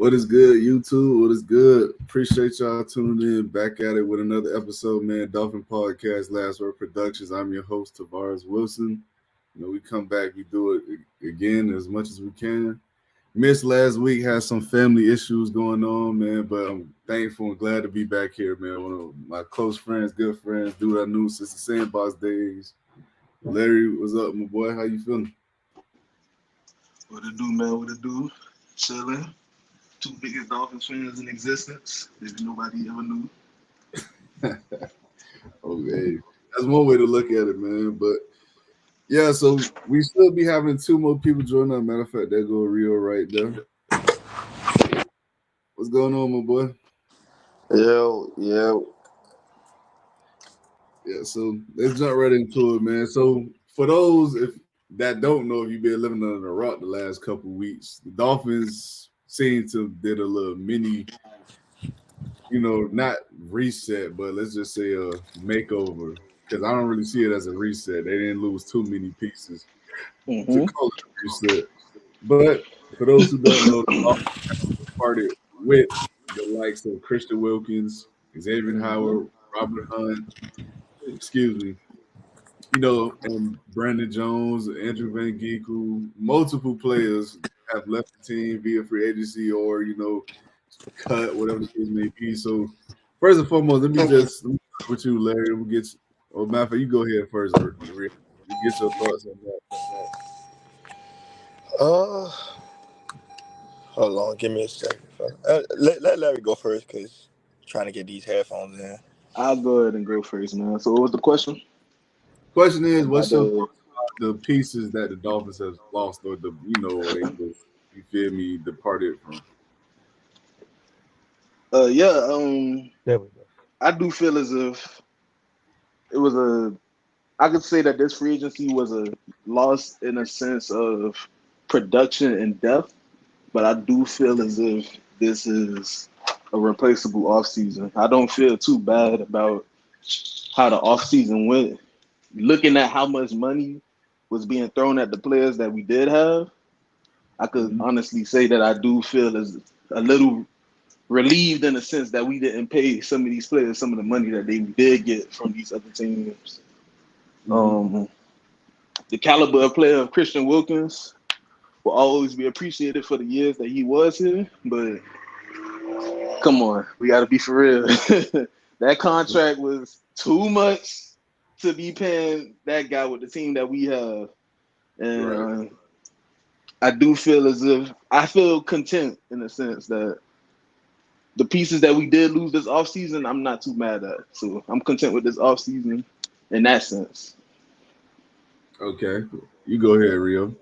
What is good, YouTube? What is good? Appreciate y'all tuning in back at it with another episode, man. Dolphin Podcast, Last Word Productions. I'm your host, Tavares Wilson. We come back, we do it again as much as we can. Missed last week, had some family issues going on, man, but I'm thankful and glad to be back here, man. One of my close friends, good friends, dude I knew since the Sandbox days. Larry, what's up, my boy? How you feeling? What it do, man? What it do? Chilling. Two biggest Dolphins fans in existence. If nobody ever knew. Okay, that's one way to look at it, man. But yeah, so we still be having two more people join us. Matter of fact, there go Rio right there. What's going on, my boy? Yo. Yeah, so let's jump right into it, man. So for those that don't know, if you've been living under a rock the last couple of weeks, the Dolphins seem to did a little mini, not reset, but let's just say a makeover. Because I don't really see it as a reset. They didn't lose too many pieces to call it a reset. But for those who don't know, the Dolphins parted with the likes of Christian Wilkins, Xavier Howard, Robert Hunt, and Brandon Jones, Andrew Van Ginkel, multiple players have left the team via free agency or, cut, whatever the case may be. So first and foremost, let me start with you, Larry. We'll get matter of fact, you go ahead first, or you get your thoughts on that. Hold on, give me a second. Let Larry go first, cause I'm trying to get these headphones in. I'll go ahead and go first, man. So what was the question? Question is, what's the pieces that the Dolphins have lost, or they just, you feel me, departed from? There we go. I do feel as if it was I could say that this free agency was a loss in a sense of production and depth, but I do feel as if this is a replaceable offseason. I don't feel too bad about how the offseason went. Looking at how much money was being thrown at the players that we did have, I could honestly say that I do feel as a little relieved in a sense that we didn't pay some of these players some of the money that they did get from these other teams. The caliber of player of Christian Wilkins will always be appreciated for the years that he was here, but come on, we got to be for real. That contract was too much to be paying that guy with the team that we have. And I do feel as if I feel content in the sense that the pieces that we did lose this offseason, I'm not too mad at. So I'm content with this offseason in that sense. Okay. You go ahead, Rio.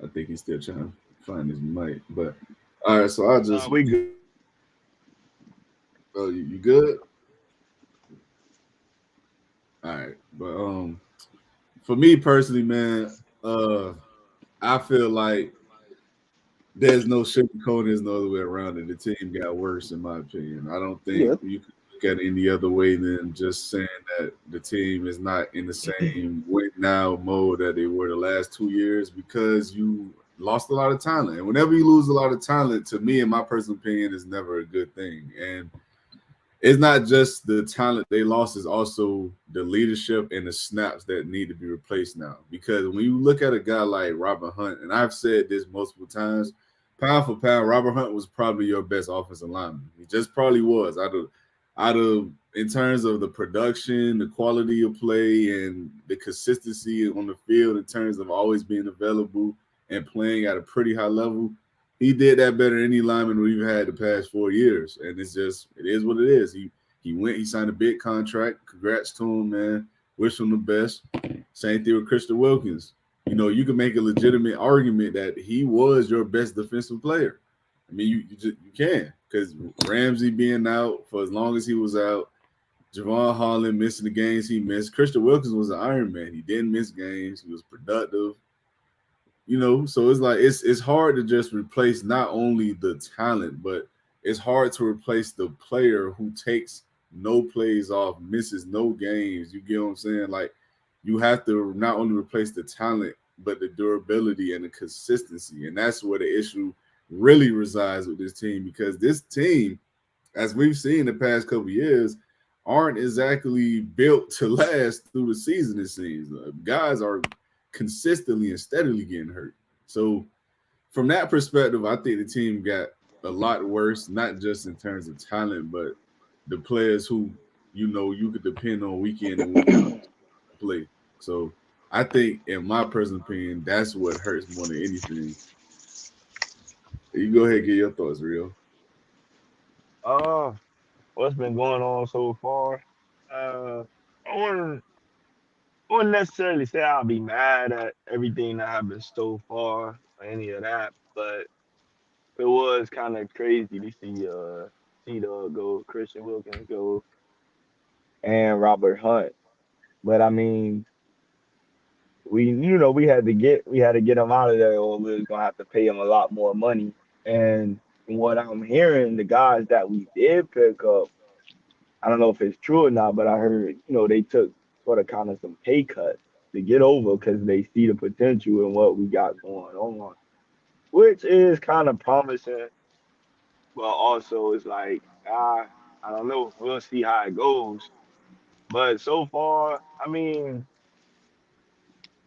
I think he's still trying to find his mic. But all right, so I'll just We good. Oh, you good? All right. But for me personally, man, I feel like there's no sugarcoating, there's no other way around it. The team got worse, in my opinion. I don't think you could look at it any other way than just saying that the team is not in the same win now mode that they were the last 2 years because you lost a lot of talent. And whenever you lose a lot of talent, to me, in my personal opinion, is never a good thing. And it's not just the talent they lost, it's also the leadership and the snaps that need to be replaced now. Because when you look at a guy like Robert Hunt, and I've said this multiple times, pound for pound, Robert Hunt was probably your best offensive lineman. He just probably was. Out of in terms of the production, the quality of play, and the consistency on the field in terms of always being available and playing at a pretty high level. He did that better than any lineman we've had the past 4 years. And it is what it is. He signed a big contract. Congrats to him, man. Wish him the best. Same thing with Christian Wilkins. You can make a legitimate argument that he was your best defensive player. I mean, you can, because Ramsey being out for as long as he was out, Javon Holland missing the games he missed. Christian Wilkins was an Iron Man. He didn't miss games. He was productive. So it's like it's hard to just replace not only the talent, but it's hard to replace the player who takes no plays off, misses no games. You get what I'm saying? Like, you have to not only replace the talent, but the durability and the consistency. And that's where the issue really resides with this team because this team, as we've seen the past couple years, aren't exactly built to last through the season, it seems. Guys are consistently and steadily getting hurt. So, from that perspective, I think the team got a lot worse, not just in terms of talent, but the players who you could depend on week in and week out to play. So I think, in my personal opinion, that's what hurts more than anything. You go ahead and get your thoughts, Rio. Uh, what's been going on so far? Uh, I wouldn't necessarily say I'll be mad at everything that happened so far or any of that, but it was kind of crazy to see T-Dog go, Christian Wilkins go, and Robert Hunt. But I mean, we had to get him out of there, or we was gonna have to pay him a lot more money. And from what I'm hearing, the guys that we did pick up, I don't know if it's true or not, but I heard they took sort of kind of some pay cuts to get over because they see the potential in what we got going on, which is kind of promising. But also, it's like I don't know. We'll see how it goes. But so far, I mean,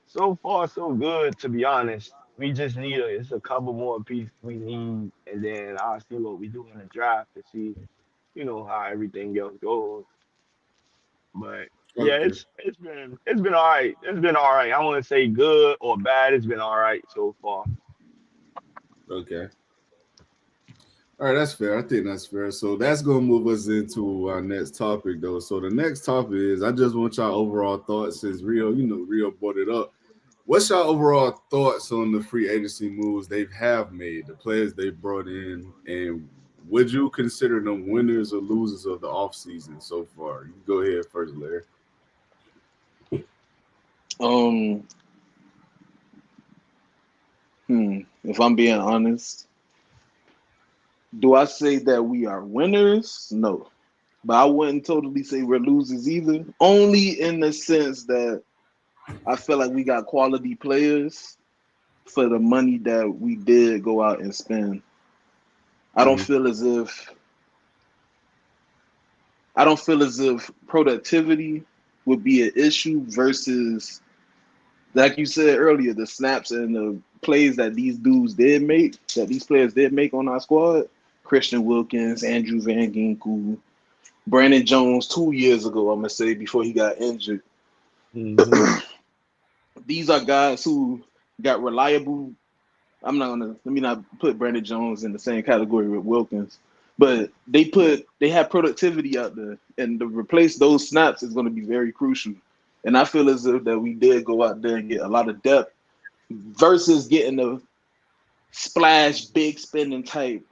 so far so good. To be honest, we just need it's a couple more pieces we need, and then I'll see what we do in the draft to see how everything else goes. But yeah, Okay. it's been all right. It's been all right. I wouldn't say good or bad. It's been all right so far. Okay. All right, that's fair. I think that's fair. So that's gonna move us into our next topic, though. So the next topic is I just want y'all overall thoughts since Rio brought it up. What's your overall thoughts on the free agency moves they have made, the players they brought in, and would you consider them winners or losers of the offseason so far? You go ahead first, Larry. Um, if I'm being honest, do I say that we are winners? No. But I wouldn't totally say we're losers either. Only in the sense that I feel like we got quality players for the money that we did go out and spend. I don't Mm-hmm. feel as if I don't feel as if productivity would be an issue versus, like you said earlier, the snaps and the plays that these players did make on our squad. Christian Wilkins, Andrew Van Ginkel, Brandon Jones 2 years ago, I'm gonna say before he got injured. Hmm. These are guys who got reliable. Let me not put Brandon Jones in the same category with Wilkins, but they have productivity out there, and to replace those snaps is going to be very crucial. And I feel as if that we did go out there and get a lot of depth versus getting the splash, big spending type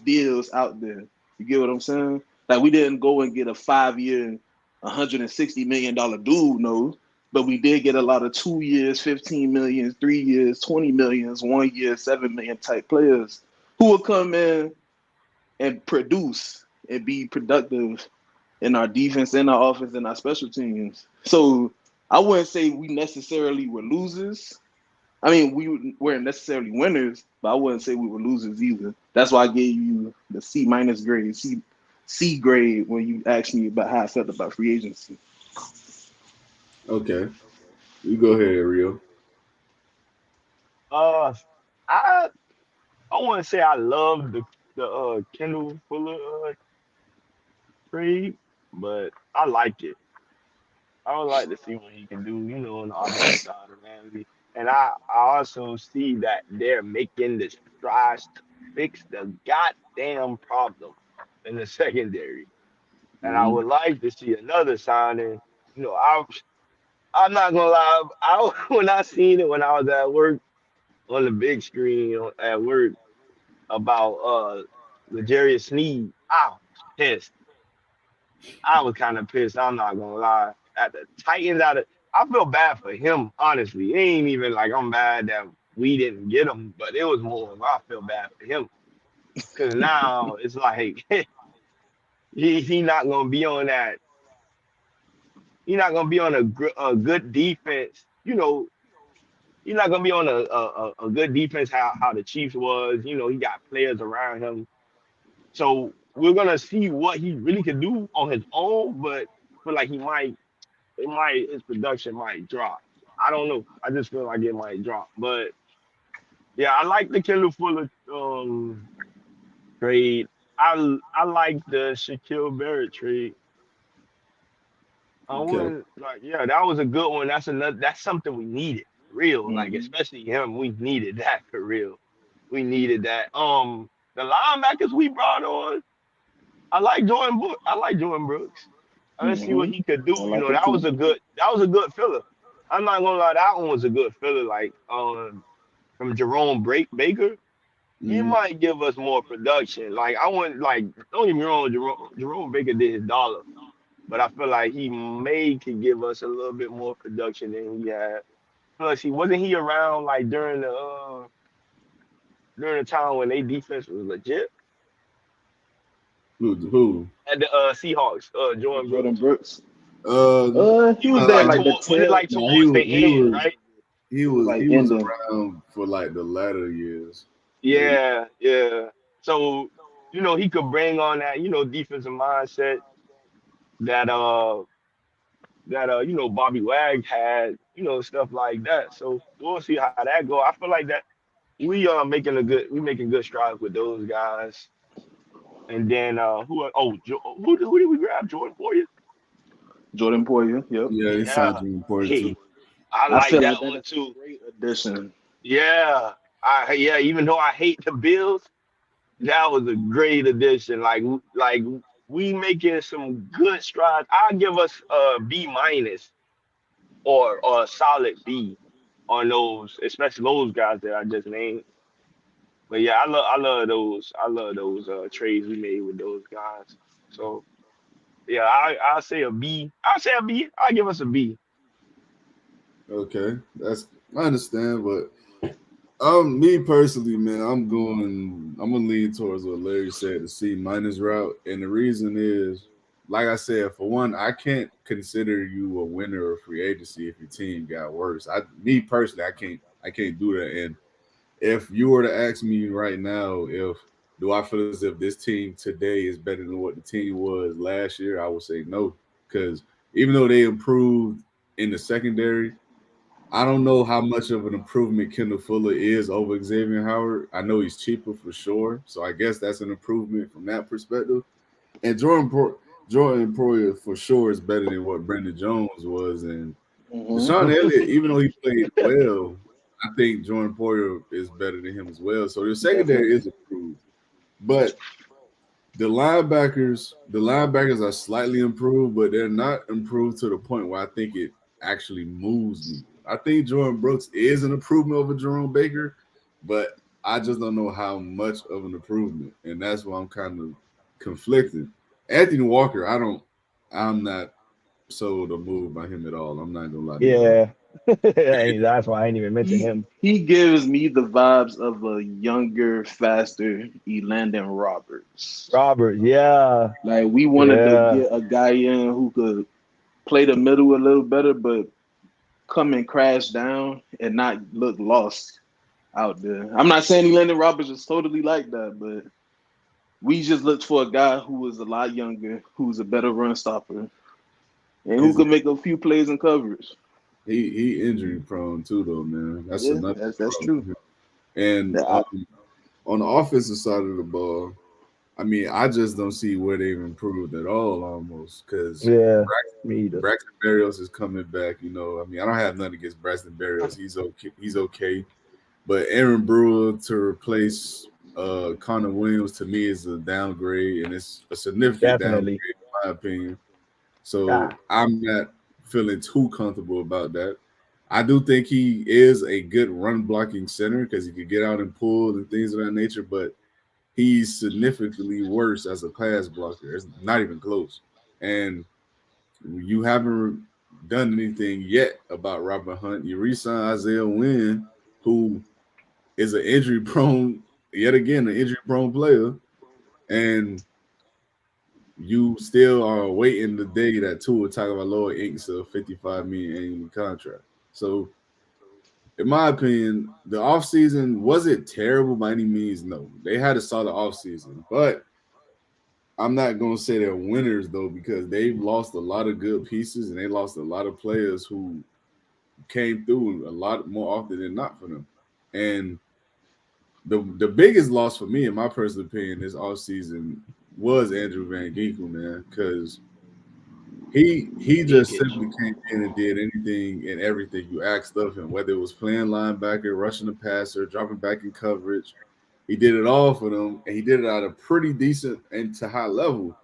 deals out there. You get what I'm saying? Like we didn't go and get a 5 year, $160 million dude, no. But we did get a lot of 2 years, 15 million, 3 years, 20 millions, 1 year, 7 million type players who will come in and produce and be productive in our defense and our offense and our special teams. So I wouldn't say we necessarily were losers. I mean, we weren't necessarily winners, but I wouldn't say we were losers either. That's why I gave you the C- grade, C grade when you asked me about how I felt about free agency. Okay. You go ahead, Rio. Uh, I I want to say I love the Kendall Fuller trade, but I like it. I would like to see what he can do, on the opposite side of Ramsey. And I also see that they're making the strides to fix the goddamn problem in the secondary. And I Mm-hmm. would like to see another signing. I'm not gonna lie. When I seen it when I was at work on the big screen at work about Legarius Sneed, I was pissed. I was kind of pissed. I'm not gonna lie. At the Titans, I feel bad for him. Honestly, it ain't even like I'm mad that we didn't get him, but it was more of I feel bad for him because now it's like he not gonna be on that He's not gonna be on a good defense. He's not gonna be on a good defense how the Chiefs was. He got players around him, so we're gonna see what he really can do on his own. But I feel like his production might drop. I don't know. I just feel like it might drop. But yeah, I like the Kendall Fuller trade. I like the Shaquille Barrett trade. I Okay. wouldn't like, yeah, that was a good one. That's something we needed, real. Like, Mm-hmm. especially him, we needed that for real. We needed that. The linebackers we brought on, I like Jordan Brooks. Let's see what Mm-hmm. he could do. I like it That was too. a good filler. I'm not gonna lie, that one was a good filler. Like, from Baker, he Mhm. might give us more production. Like, I want like don't get me wrong, Jerome Baker did his dollar, but I feel like he may could give us a little bit more production than he had. Plus, he wasn't he around like during the time when their defense was legit Who? at the Seahawks. Jordan Jordan Brooks. Brooks. Uh, He He was was there like like the was it tail. like no, towards the he end, was right? he It was was like he was ending. around for like the latter years. But Yeah, yeah. So he could bring on that defensive mindset that Bobby Wag had, stuff like that. So we'll see how that go. I feel like that we making good strides with those guys. And then who did we grab? Jordan Poyer? Jordan Poyer. Yep. yeah, they signed Yeah. you important too. Hey, I I like feel that like that one is a too. great addition. Yeah. Even though I hate the Bills, that was a great addition. Like we making some good strides. I'll give us a B minus or a solid B on those, especially those guys that I just named. But yeah, I love those trades we made with those guys. So yeah, I'll say a B. I'll say a B. I'll give us a B. Okay, that's I understand, but me personally, man, I'm gonna lean towards what Larry said, the C minus route, and the reason is, like I said, for one, I can't consider you a winner of free agency if your team got worse. Me personally, I can't do that. And if you were to ask me right now, if do I feel as if this team today is better than what the team was last year, I would say no, because even though they improved in the secondary, I don't know how much of an improvement Kendall Fuller is over Xavier Howard. I know he's cheaper for sure, so I guess that's an improvement from that perspective. And Jordan Poyer for sure is better than what Brandon Jones was, and Deshaun Mm-hmm. Elliott, even though he played well, I think Jordan Poyer is better than him as well. So the secondary Definitely. is improved, but the linebackers are slightly improved, but they're not improved to the point where I think it actually moves me. I think Jordan Brooks is an improvement over Jerome Baker, but I just don't know how much of an improvement, and that's why I'm kind of conflicted. Anthony Walker, I'm not sold or moved by him at all. I'm not gonna lie to you. Yeah. That's why I ain't even mention He him. he gives me the vibes of a younger, faster Elandon Roberts. Robert, yeah. Like we wanted to Yeah. get a guy in who could play the middle a little better, but come and crash down and not look lost out there. I'm not saying Elandon Roberts is totally like that, but we just looked for a guy who was a lot younger, who's a better run stopper, and who Is could make a few plays in coverage. he injury prone too though, man. That's Yeah, another that's true. problem. And Yeah, on the offensive side of the ball, I mean, I just don't see where they've improved at all, almost because Yeah. Me either. Braxton Berrios is coming back. I mean, I don't have nothing against Braxton Berrios. He's okay. He's okay. But Aaron Brewer to replace Connor Williams to me is a downgrade, and it's a significant downgrade Definitely. in my opinion. So Ah, I'm not feeling too comfortable about that. I do think he is a good run blocking center because he could get out and pull and things of that nature, but he's significantly worse as a pass blocker. It's not even close. And you haven't done anything yet about Robert Hunt. You re-signed Isaiah Wynn, who is an injury prone, yet again, an injury prone player. And you still are waiting the day that Tua Tagovailoa inks a $55 million annual contract. So, in my opinion, the offseason wasn't terrible by any means. No, they had a solid offseason, but I'm not going to say they're winners though because they've lost a lot of good pieces and they lost a lot of players who came through a lot more often than not for them. And the biggest loss for me, in my personal opinion, this offseason was Andrew Van Ginkel, man, because he just Ginkage. simply came in and did anything and everything you asked of him, whether it was playing linebacker, rushing the passer, dropping back in coverage. He did it all for them, and he did it at a pretty decent and to high level.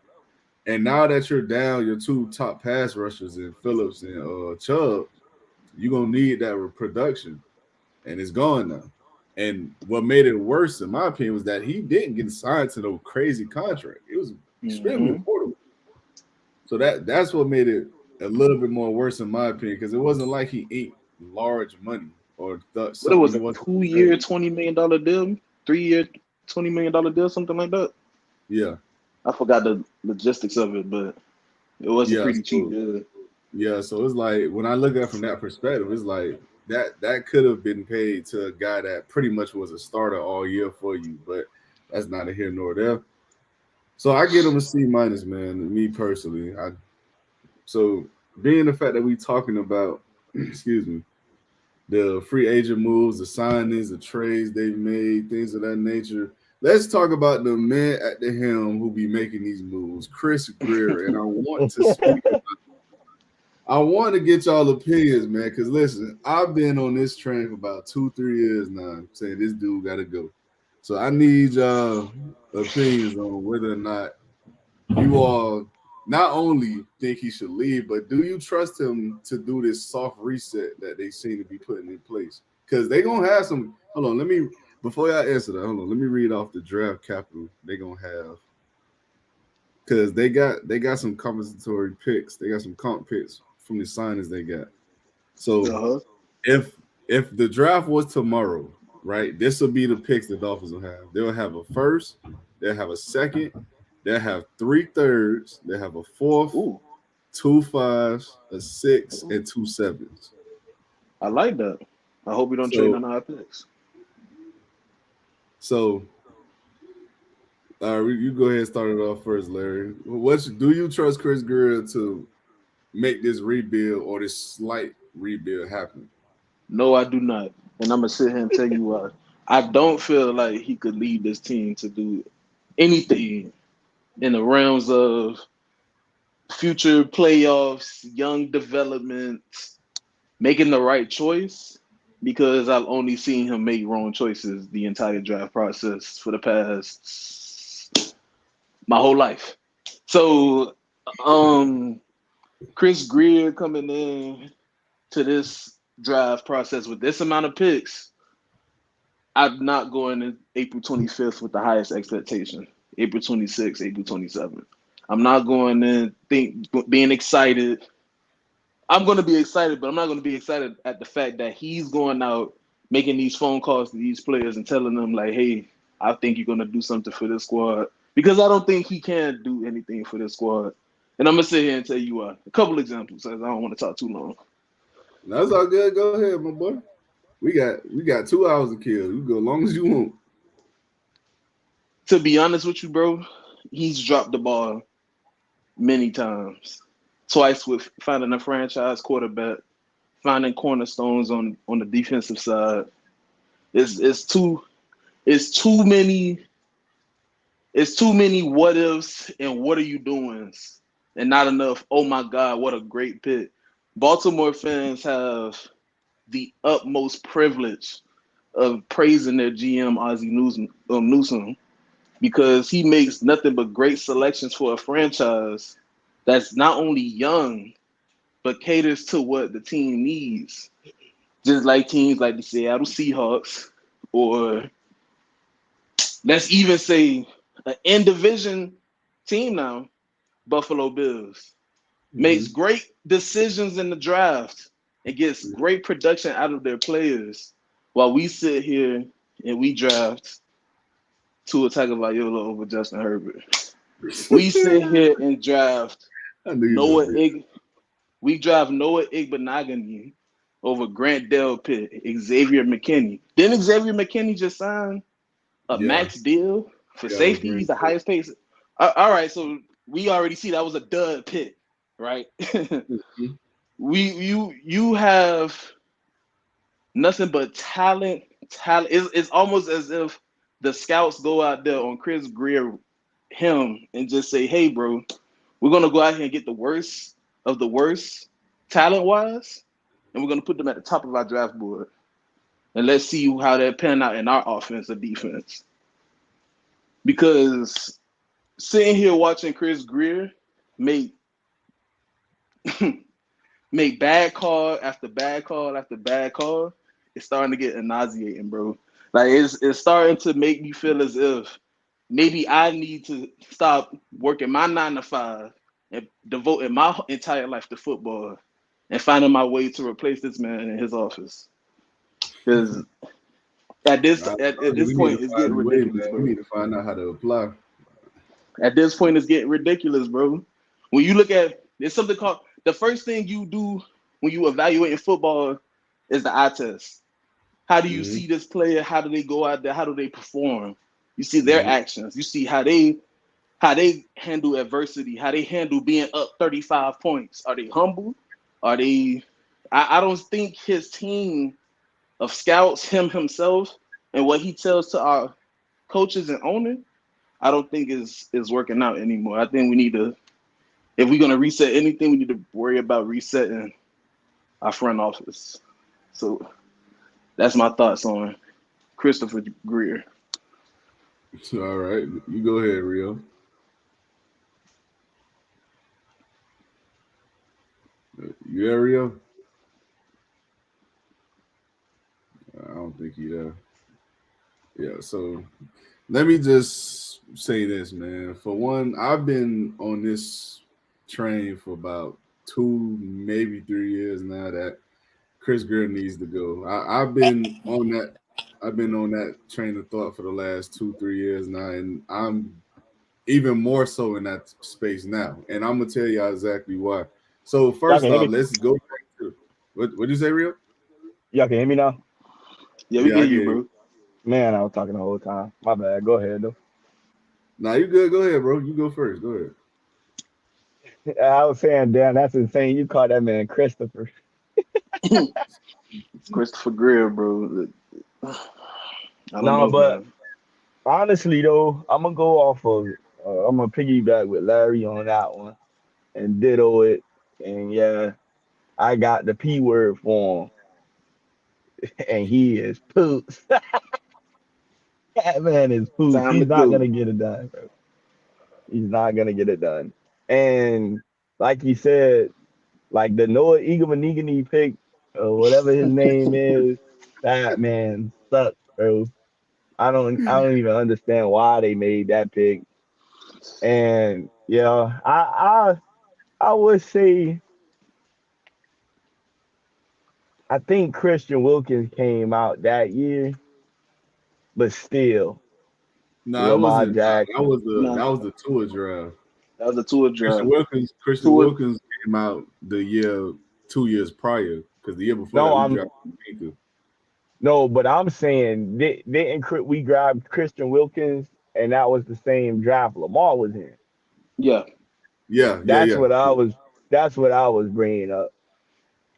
And now that you're down your two top pass rushers in Phillips and Chubb, you're gonna need that production, and it's gone now. And what made it worse, in my opinion, was that he didn't get signed to no crazy contract. It was extremely Mm-hmm. affordable. So that's what made it a little bit more worse, in my opinion, because it wasn't like he ate large money or What it something was he a wasn't 2-year, prepared. $20 million deal, 3-year, $20 million deal, something like that. Yeah, I forgot the logistics of it, but it was a yeah. pretty cheap So deal. yeah, so it's like when I look at it from that perspective, it's like that could have been paid to a guy that pretty much was a starter all year for you, but that's neither here nor there. So I get him a C minus, man. Me personally, so being the fact that we talking about, excuse me, the free agent moves, the signings, the trades they've made, things of that nature. Let's talk about the man at the helm who be making these moves, Chris Greer, and I want to get y'all opinions, man. Because listen, I've been on this train for about 2-3 years now, saying this dude got to go. So I need y'all opinions on whether or not you all not only think he should leave, but do you trust him to do this soft reset that they seem to be putting in place? Because they're gonna have some. Hold on, let me before y'all answer that. Hold on, let me read off the draft capital they're gonna have because they got some compensatory picks. They got some comp picks from the signings they got. So Uh-huh. if if the draft was tomorrow, right, this will be the picks the Dolphins will have. They'll have a first, they'll have a second, they'll have 3 thirds, they'll have a fourth, Ooh, 2 5s, a six, and 2 7s. I like that. I hope we don't trade So on our picks. so you go ahead and start it off first, Larry. What do you trust Chris Greer to make this rebuild or this slight rebuild happen? No, I do not. And I'm gonna sit here and tell you why. I don't feel like he could lead this team to do anything in the realms of future playoffs, young development, making the right choice, because I've only seen him make wrong choices the entire draft process for the past my whole life. So, Chris Greer coming in to this draft process with this amount of picks, I'm not going in April 25th with the highest expectation. April 26th, April 27th. I'm not going in being excited. I'm going to be excited, but I'm not going to be excited at the fact that he's going out making these phone calls to these players and telling them like, "Hey, I think you're going to do something for this squad," because I don't think he can do anything for this squad. And I'm gonna sit here and tell you a couple examples, as I don't want to talk too long. That's all good. Go ahead, my boy. We got 2 hours to kill. You go as long as you want. To be honest with you, bro, he's dropped the ball many times. Twice with finding a franchise quarterback, finding cornerstones on the defensive side. It's too many it's too many what ifs and what are you doings, and not enough, oh my God, what a great pick. Baltimore fans have the utmost privilege of praising their GM Ozzie Newsome, because he makes nothing but great selections for a franchise that's not only young but caters to what the team needs. Just like teams like the Seattle Seahawks, or let's even say an in division team now, Buffalo Bills, makes Mm-hmm. great decisions in the draft and gets great production out of their players, while we sit here and we draft Tua Tagovailoa over Justin Herbert. We sit here and draft I knew you was Noah gonna be. Ig. We draft Noah Igbenogany over Grant Delpit, Xavier McKinney. Didn't Xavier McKinney just sign a Yeah, max deal for yeah, with safety? Green He's the Bay. highest paid. All right, so we already see that was a dud pick, right? Mhm. You have nothing but talent. Talent. It's almost as if the scouts go out there on Chris Greer, him, and just say, "Hey, bro, we're gonna go out here and get the worst of the worst, talent wise, and we're gonna put them at the top of our draft board, and let's see how they pan out in our offense or defense." Because sitting here watching Chris Greer make make bad call after bad call after bad call, it's starting to get nauseating, bro. Like it's starting to make me feel as if maybe I need to stop working my 9 to 5 and devoting my entire life to football and finding my way to replace this man in his office. Because I at told you, this we need to point, it's find getting a way, ridiculous, man. We bro. need to find out how to apply. At this point, it's getting ridiculous, bro. When you look at there's something called the first thing you do when you evaluate in football is the eye test. How do you Hmm. see this player? How do they go out there? How do they perform? You see their Hmm. actions. You see how they handle adversity, how they handle being up 35 points. Are they humble? Are they I don't think his team of scouts, him himself, and what he tells to our coaches and owner, I don't think is working out anymore. I think we need to if we're gonna reset anything, we need to worry about resetting our front office. So that's my thoughts on Christopher Greer. All right, you go ahead, Rio. You there, Rio? I don't think you there. Yeah, so let me just say this, man. For one, I've been on this train for about 2, maybe 3 years now that Chris Greer needs to go. I've been on that. I've been on that train of thought for the last 2, 3 years now, and I'm even more so in that space now. And I'm gonna tell you exactly why. So Y'all can first hear off, me? let's go back to what you say, Rio? Y'all can hear me now? Yeah, we Yeah, I hear get you, you. bro. Man, I was talking the whole time. My bad. Go ahead though. Nah, you good. Go ahead, bro. You go first. Go ahead. I was saying, damn, that's insane. You call that man Christopher. It's Christopher Greer, bro. I don't No, know, but man. honestly though, I'm gonna go off of I'm gonna piggyback with Larry on that one and ditto it. And yeah, I got the P word for him, and he is poops. That man is poops. Time to He's not go. gonna get it done, bro. He's not gonna get it done. And like you said, like the Noah Eagleman pick, or whatever his name is, that man sucks, bro. I don't even understand why they made that pick. And yeah, I would say I think Christian Wilkins came out that year, but still No, it Lamar wasn't. That Jackson. was the Nah, tour draft. that was a tour Christian drive. Wilkins. Christian Tour. Wilkins came out the year 2 years prior because the year before that No, we I'm drafted Minka. no, but I'm saying we grabbed Christian Wilkins and that was the same draft Lamar was in. Yeah. Yeah, yeah, That's yeah. what I was. That's what I was bringing up.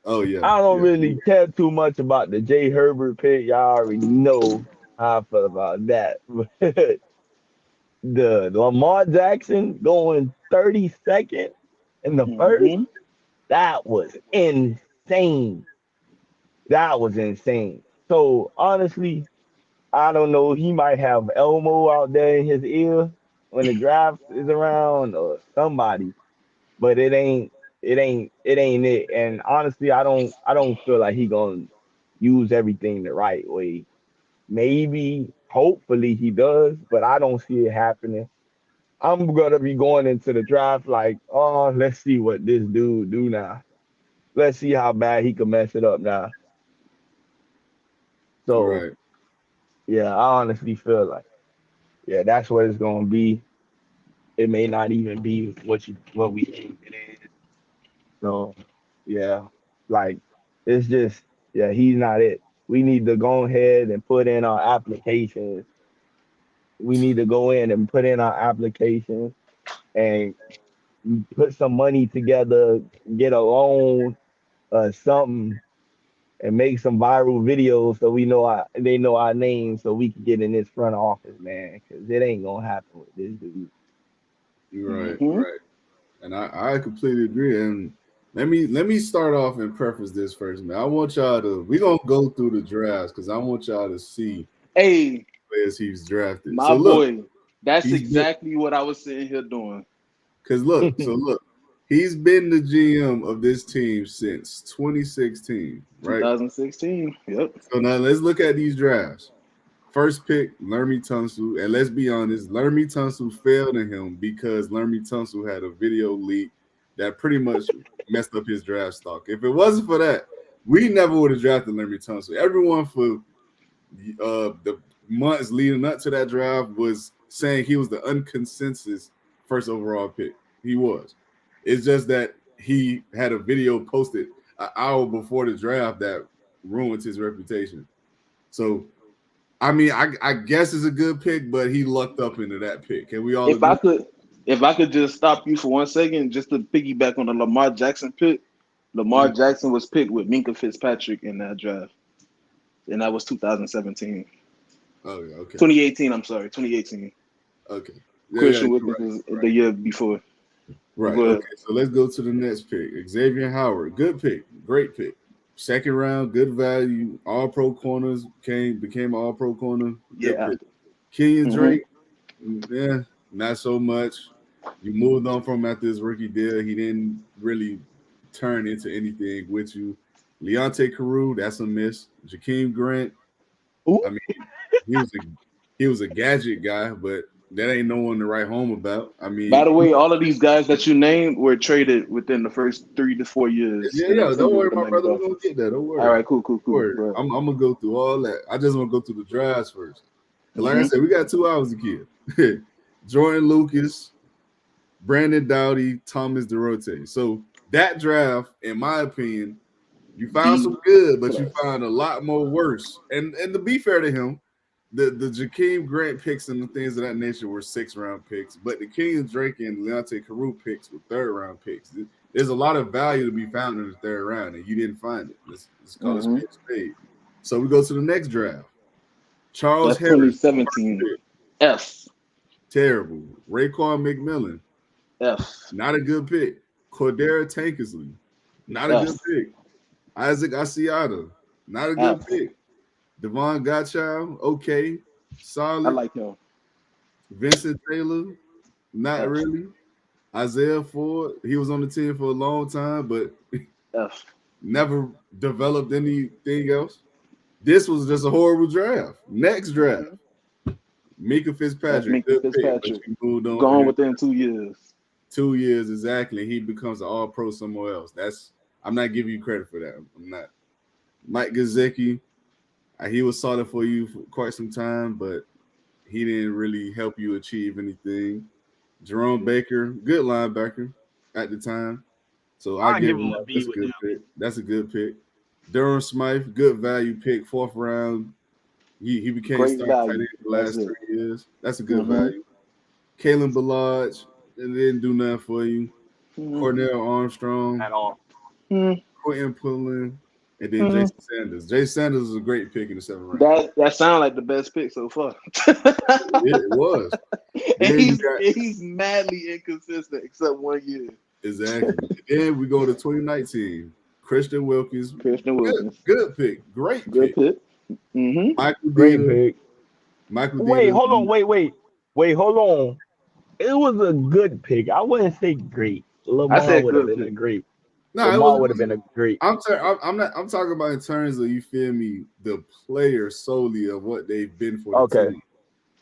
Oh yeah, I don't yeah. really care too much about the Jay Herbert pick. Y'all already know how I feel about that. The Lamar Jackson going 32nd in the first, Mm-hmm. that was insane. That was insane. So honestly, I don't know. He might have Elmo out there in his ear when the draft is around or somebody, but it ain't it. And honestly, I don't feel like he gonna use everything the right way. Maybe, hopefully he does, but I don't see it happening. I'm gonna be going into the draft like, oh, let's see what this dude do now. Let's see how bad he can mess it up now. So Right. yeah, I honestly feel like, yeah, that's what it's gonna be. it may not even be what we think it is. So yeah, like it's just yeah, he's not it. We need to go ahead and put in our applications. We need to go in and put in our applications and put some money together, get a loan, something, and make some viral videos so they know our name so we can get in this front office, man. Because it ain't gonna happen with this dude. You're right, Mm-hmm. right. And I completely agree. And let me start off and preface this first, man. I want y'all to we gonna go through the drafts because I want y'all to see Hey, players he's drafted. my So look, boy, that's he's been exactly what I was sitting here doing. look, he's been the GM of this team since 2016, right? 2016. Yep. So now let's look at these drafts. First pick, Lermy Tunsil. And let's be honest, Lermy Tunsil failed in him because Lermy Tunsil had a video leak that pretty much messed up his draft stock. If it wasn't for that, we never would have drafted Lermy Tunsil. Everyone for the months leading up to that draft was saying he was the unconsensus first overall pick. He was. It's just that he had a video posted an hour before the draft that ruined his reputation. So I mean, I guess it's a good pick, but he lucked up into that pick. Can we all If I agree? could, if I could just stop you for 1 second, just to piggyback on the Lamar Jackson pick. Lamar Mhm. Jackson was picked with Minka Fitzpatrick in that draft, and that was 2017. Okay, okay, 2018. I'm sorry, 2018. okay. Yeah, Christian you're Wilkins right. was the year before. Right. Go ahead. Okay. So let's go to the next pick. Xavier Howard, good pick, great pick. Second round, good value. All pro corners became all pro corner. Good Yeah. pick. Kenyon Mm-hmm. Drake, yeah, not so much. You moved on from after his rookie deal. He didn't really turn into anything with you. Leonte Carew, that's a miss. Jakeem Grant, Ooh. I mean, he was a he was a gadget guy, but that ain't no one to write home about. I By mean, the way, all of these guys that you named were traded within the first 3 to 4 years, yeah, and yeah. then Don't traded worry, with the my Miami brother. We're gonna Dolphins. get there. Don't All worry. right, cool, cool, Don't cool. worry. Go ahead. I'm gonna go through all that. I just want to go through the drafts first. 'Cause like I Mm-hmm. said, we got 2 hours to kill. Jordan Lucas, Brandon Doughty, Thomas DeRote. So that draft, in my opinion, you found B some good, but you plus. found a lot more worse. And to be fair to him, the Jakeem Grant picks and the things of that nature were 6th-round picks, but the Kenyon Drake and Leonte Carew picks were 3rd-round picks. There's a lot of value to be found in the 3rd round, and you didn't find it. Let's call it Mm-hmm. spade. So we go to the next draft. Charles That's Harris, 2017. pick, F. terrible. Raekwon McMillan, F. not a good pick. Cordero Tankersley, not a good F. pick. Isaac Asiata, not a good F. pick. Devon Gottschall, okay, I solid. like him. Vincent Taylor, not F. really. Isaiah Ford, he was on the team for a long time, but F. never developed anything else. This was just a horrible draft. Next draft, Mm-hmm. Mika That's Fitzpatrick, Minka good pick, but Fitzpatrick. you moved on for Gone him. within 2 years. 2 years exactly. He becomes an all pro somewhere else. I'm not giving you credit for that. I'm not. Mike Gesicki, he was solid for you for quite some time, but he didn't really help you achieve anything. Jerome Baker, good linebacker at the time. So I I give give him him a that. B That's a with good him. pick. That's a good pick. Durham Smythe, good value pick, 4th round. He became Great starting tight end value. the That's last it. 3 years. That's a good Mm-hmm. value. Kalen Ballard, it didn't do nothing for you. Cornell Armstrong, At all. Mm-hmm. Quentin Pullen, and then Jason Sanders. Jason Sanders is a great pick in the 7th round. That sounds like the best pick so far. It was. and Then you got he's madly inconsistent except 1 year. exactly. Then we go to 2019. Christian Wilkins, Christian Wilkins. good pick, great Good pick. pick. Mm-hmm. Michael Great Dita, pick. Michael Wait, Dita. hold on. Wait, hold on. It was a good pick. I wouldn't say great. I Lamar said would have good been a pick. great. No, it Lamar would have was. been a great. I'm not. I'm talking about in terms of you feel me, the player solely of what they've been for the Okay. team,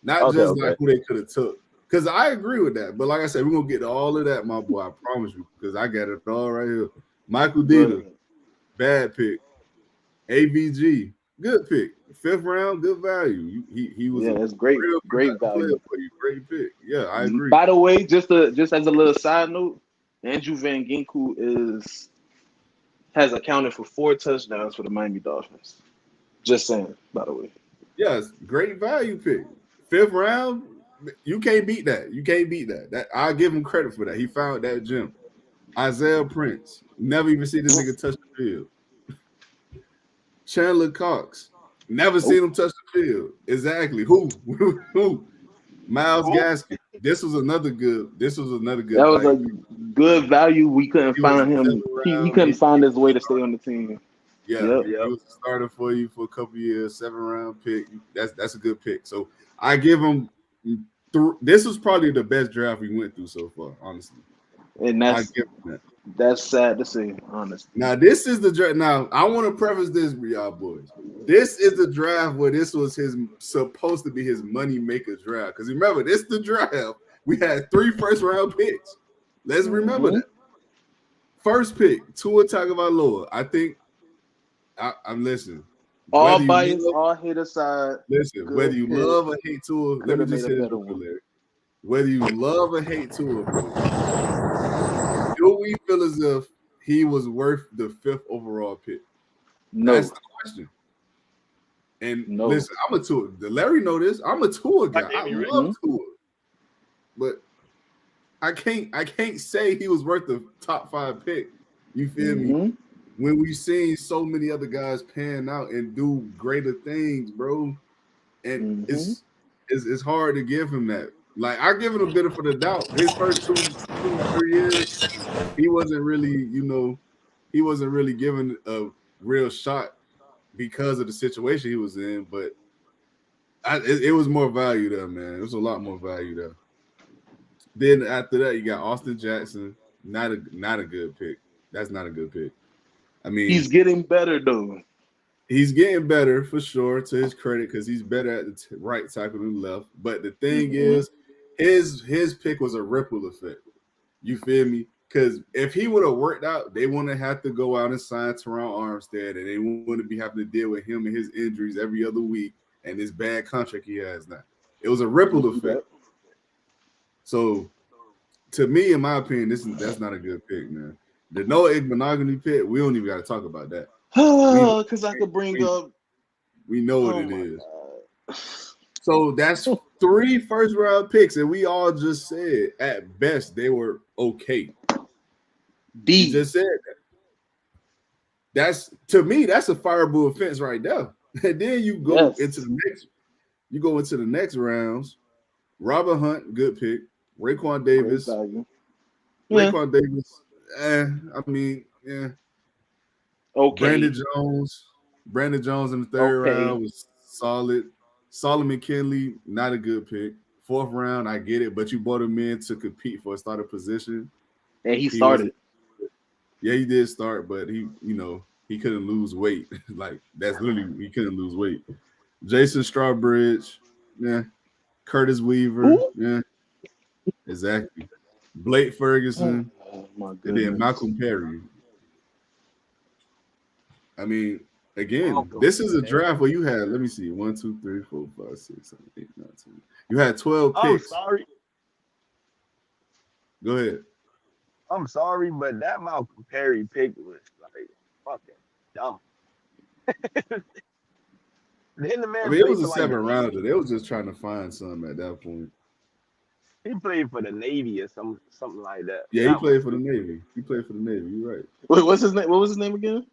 not Okay. just Okay. like who they could have took. Because I agree with that, but like I said, we're gonna get to all of that, my boy. I promise you, because I got it all right here. Michael Go Dita, ahead. bad pick. AVG, good pick. fifth round, good value. He was Yeah, a that's great, real great productive player value. for you. Great pick. Yeah, I agree. By the way, just as a little side note, Andrew Van Ginkel has accounted for 4 touchdowns for the Miami Dolphins. Just saying, by the way. Yes, great value pick. Fifth round, you can't beat that. You can't beat that. That I'll give him credit for that. He found that gem. Isaiah Prince. Never even see this nigga touch the field. Chandler Cox. Never seen him touch the field. Exactly. Who? Who? Miles Gaskin. This was another good. That was a value. good value. We couldn't He was find a him. seventh He round. couldn't find his way to stay on the team. Yeah, Yep. he was a starter for you for a couple years. 7th-round pick. That's a good pick. So I give him. This was probably the best draft we went through so far, honestly. And I give him that. that's sad to say, honestly. Now this is the draft. Now I want to preface this for y'all boys. This is the draft where this was supposed to be his money maker draft. Because remember, this is the draft. We had 3 first-round picks. Let's remember that. First pick, Tua Tagovailoa. I think I'm listening. All bias, all hate aside. Listen, whether you love or hate Tua, let me just say this, Larry. Whether you love or hate Tua, bro, do we feel as if he was worth the 5th overall pick? No. That's the question. And listen, I'm a Tua. Larry know this. I'm a Tua guy. I love Tua, but I can't say he was worth the top 5 pick. You feel me? When we've seen so many other guys pan out and do greater things, bro, and it's hard to give him that. Like I give him a benefit of the doubt. His first 2-3 years, he wasn't really, he wasn't really given a real shot because of the situation he was in. But it was more value there, man. It was a lot more value there. Then after that, you got Austin Jackson. Not a good pick. That's not a good pick. I mean, he's getting better though. He's getting better for sure, to his credit, because he's better at the right tackle than left. But the thing is, his pick was a ripple effect. You feel me? Because if he would have worked out, they wouldn't have to go out and sign Teron Armstead, and they wouldn't be having to deal with him and his injuries every other week and this bad contract he has now. It was a ripple effect. So, to me, in my opinion, that's not a good pick, man. The Noah Igbenogany pick, we don't even got to talk about that. Because I could bring up. We know what it is. So that's 3 first-round picks, and we all just said at best they were okay. You just said that. That's, to me, that's a fireable offense right there. And then you go into the next rounds. Robert Hunt, good pick. Raekwon Davis. Raekwon Davis. I mean, yeah. Okay. Brandon Jones in the 3rd round was solid. Solomon Kinley, not a good pick. 4th round, I get it, but you brought him in to compete for a starter position. And he started. Yeah, he did start, but he couldn't lose weight. Like that's literally, he couldn't lose weight. Jason Strawbridge, yeah. Curtis Weaver, yeah. Exactly. Blake Ferguson, and then Malcolm Perry. I mean, again, this is a draft where you had, let me see, 1, 2, 3, 4, 5, 6, 7, 8, 9, 10. You had 12 picks. I'm sorry. Go ahead. I'm sorry, but that Malcolm Perry pick was like fucking dumb. Then the man it was a 7th rounder. They was just trying to find something at that point. He played for the Navy or something like that. Yeah, he played for the Navy. You're right. Wait, what's his name? What was his name again?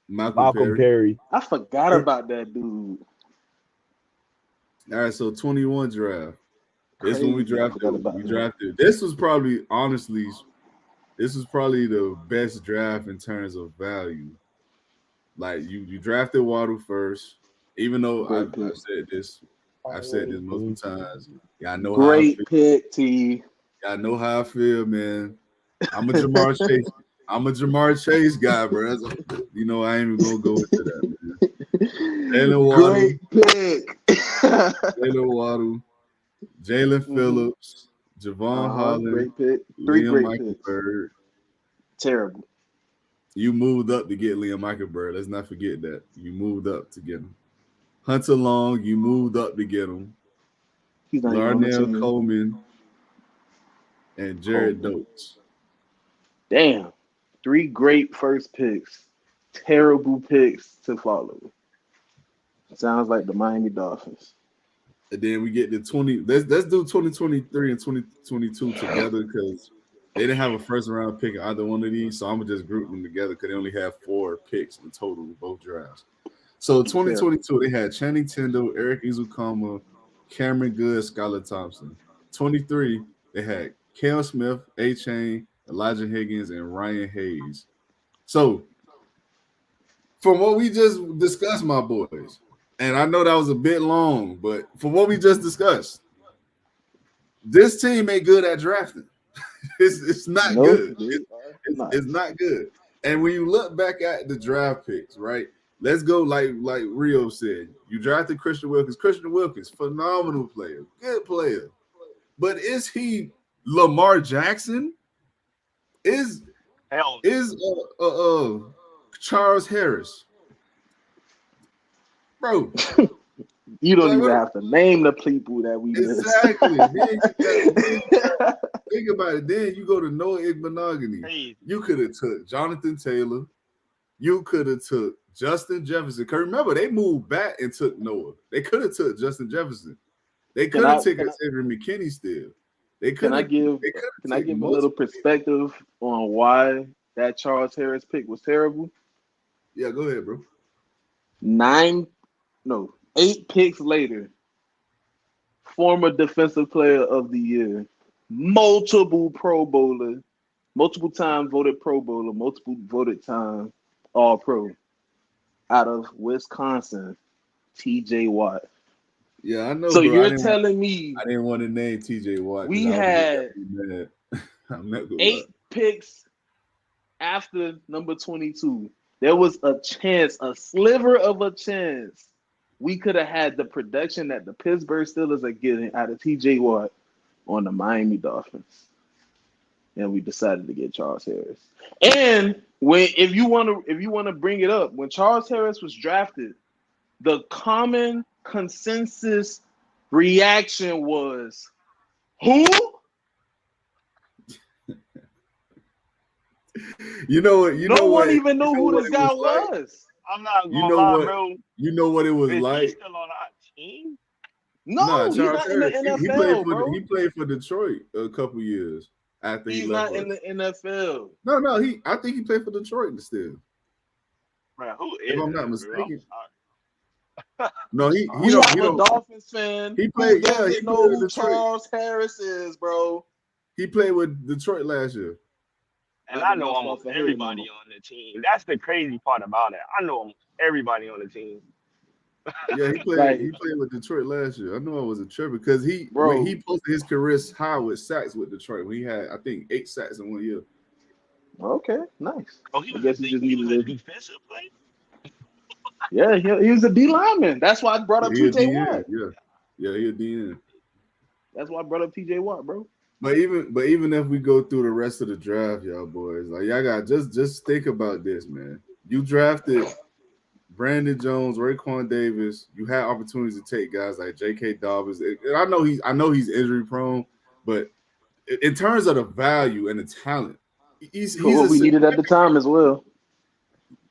Malcolm Perry. I forgot about that dude. All right, so 21 draft. This one we drafted. This was probably the best draft in terms of value. Like you drafted Waddle first, even though I've said this multiple times. Y'all know great pick, T. Y'all know how I feel, man. I'm a Jamar Chase. I'm a Jamar Chase guy, bro. I ain't even gonna go into that, man. Jalen Waddle. Great pick. Jalen Waddle. Jalen Phillips. Javon Holland. Great pick. 3 great picks. Terrible. You moved up to get Liam Eichenberg. Let's not forget that. You moved up to get him. Hunter Long, you moved up to get him. He's not even on the Larnell team. Coleman and Jared Coleman. Dotes. Damn. 3 great first picks. Terrible picks to follow. Sounds like the Miami Dolphins. And then we get the 20. Let's do 2023 and 2022 together because they didn't have a first round pick in either one of these. So I'm gonna just group them together because they only have 4 picks in total in both drafts. So 2022, they had Channing Tindall, Eric Izukama, Cameron Good, Skylar Thompson. 23, they had Kale Smith, A-Chain, Elijah Higgins, and Ryan Hayes. So from what we just discussed, my boys, and I know that was a bit long, but from what we just discussed, this team ain't good at drafting. It's not good. It's not good. And when you look back at the draft picks, right? Let's go like Rio said. You drafted Christian Wilkins. Christian Wilkins, phenomenal player, good player. But is he Lamar Jackson? Is Charles Harris? Bro. You don't even have to name the people that we exactly. Think about it. Then you go to Noah Igbenogany. You could have took Jonathan Taylor. You could have took Justin Jefferson. Cause remember, they moved back and took Noah. They could have took Justin Jefferson. They could have taken Xavier McKinney still. Can I give a little perspective on why that Charles Harris pick was terrible? Yeah, go ahead, bro. 8 picks later, former defensive player of the year, multiple Pro Bowler, multiple time voted Pro Bowler, multiple voted time All-Pro, out of Wisconsin, T.J. Watt. Yeah, I know. So bro. you're telling me I didn't want to name T.J. Watt. We had 8 picks after number 22. There was a chance, a sliver of a chance, we could have had the production that the Pittsburgh Steelers are getting out of T.J. Watt on the Miami Dolphins, and we decided to get Charles Harris. And if you want to bring it up, when Charles Harris was drafted, the common consensus reaction was, who? You know what? No one even knew who this guy was. I'm not gonna lie, bro. You know what it was like? He still on our team? No, he's not in the NFL, he played for Detroit a couple years after he left. He's not in the NFL. No, I think he played for Detroit still. Bro, who is? If I'm not mistaken. No, he a Dolphins fan. He played. He know who Charles Harris is, bro. He played with Detroit last year. And I know almost everybody on the team. That's the crazy part about it. I know almost everybody on the team. Yeah, he played with Detroit last year. I know I was a trip because he posted his career high with sacks with Detroit when he had, I think, 8 sacks in 1 year. Okay, nice. Oh, he was a defensive player? Yeah, he was a D lineman. That's why I brought up TJ Watt. Yeah, he a DN. That's why I brought up TJ Watt, bro. But even if we go through the rest of the draft, y'all boys, like y'all got just think about this, man. You drafted Brandon Jones, Raekwon Davis. You had opportunities to take guys like J.K. Dobbins. I know he's injury prone, but in terms of the value and the talent, he's what we needed at the time as well.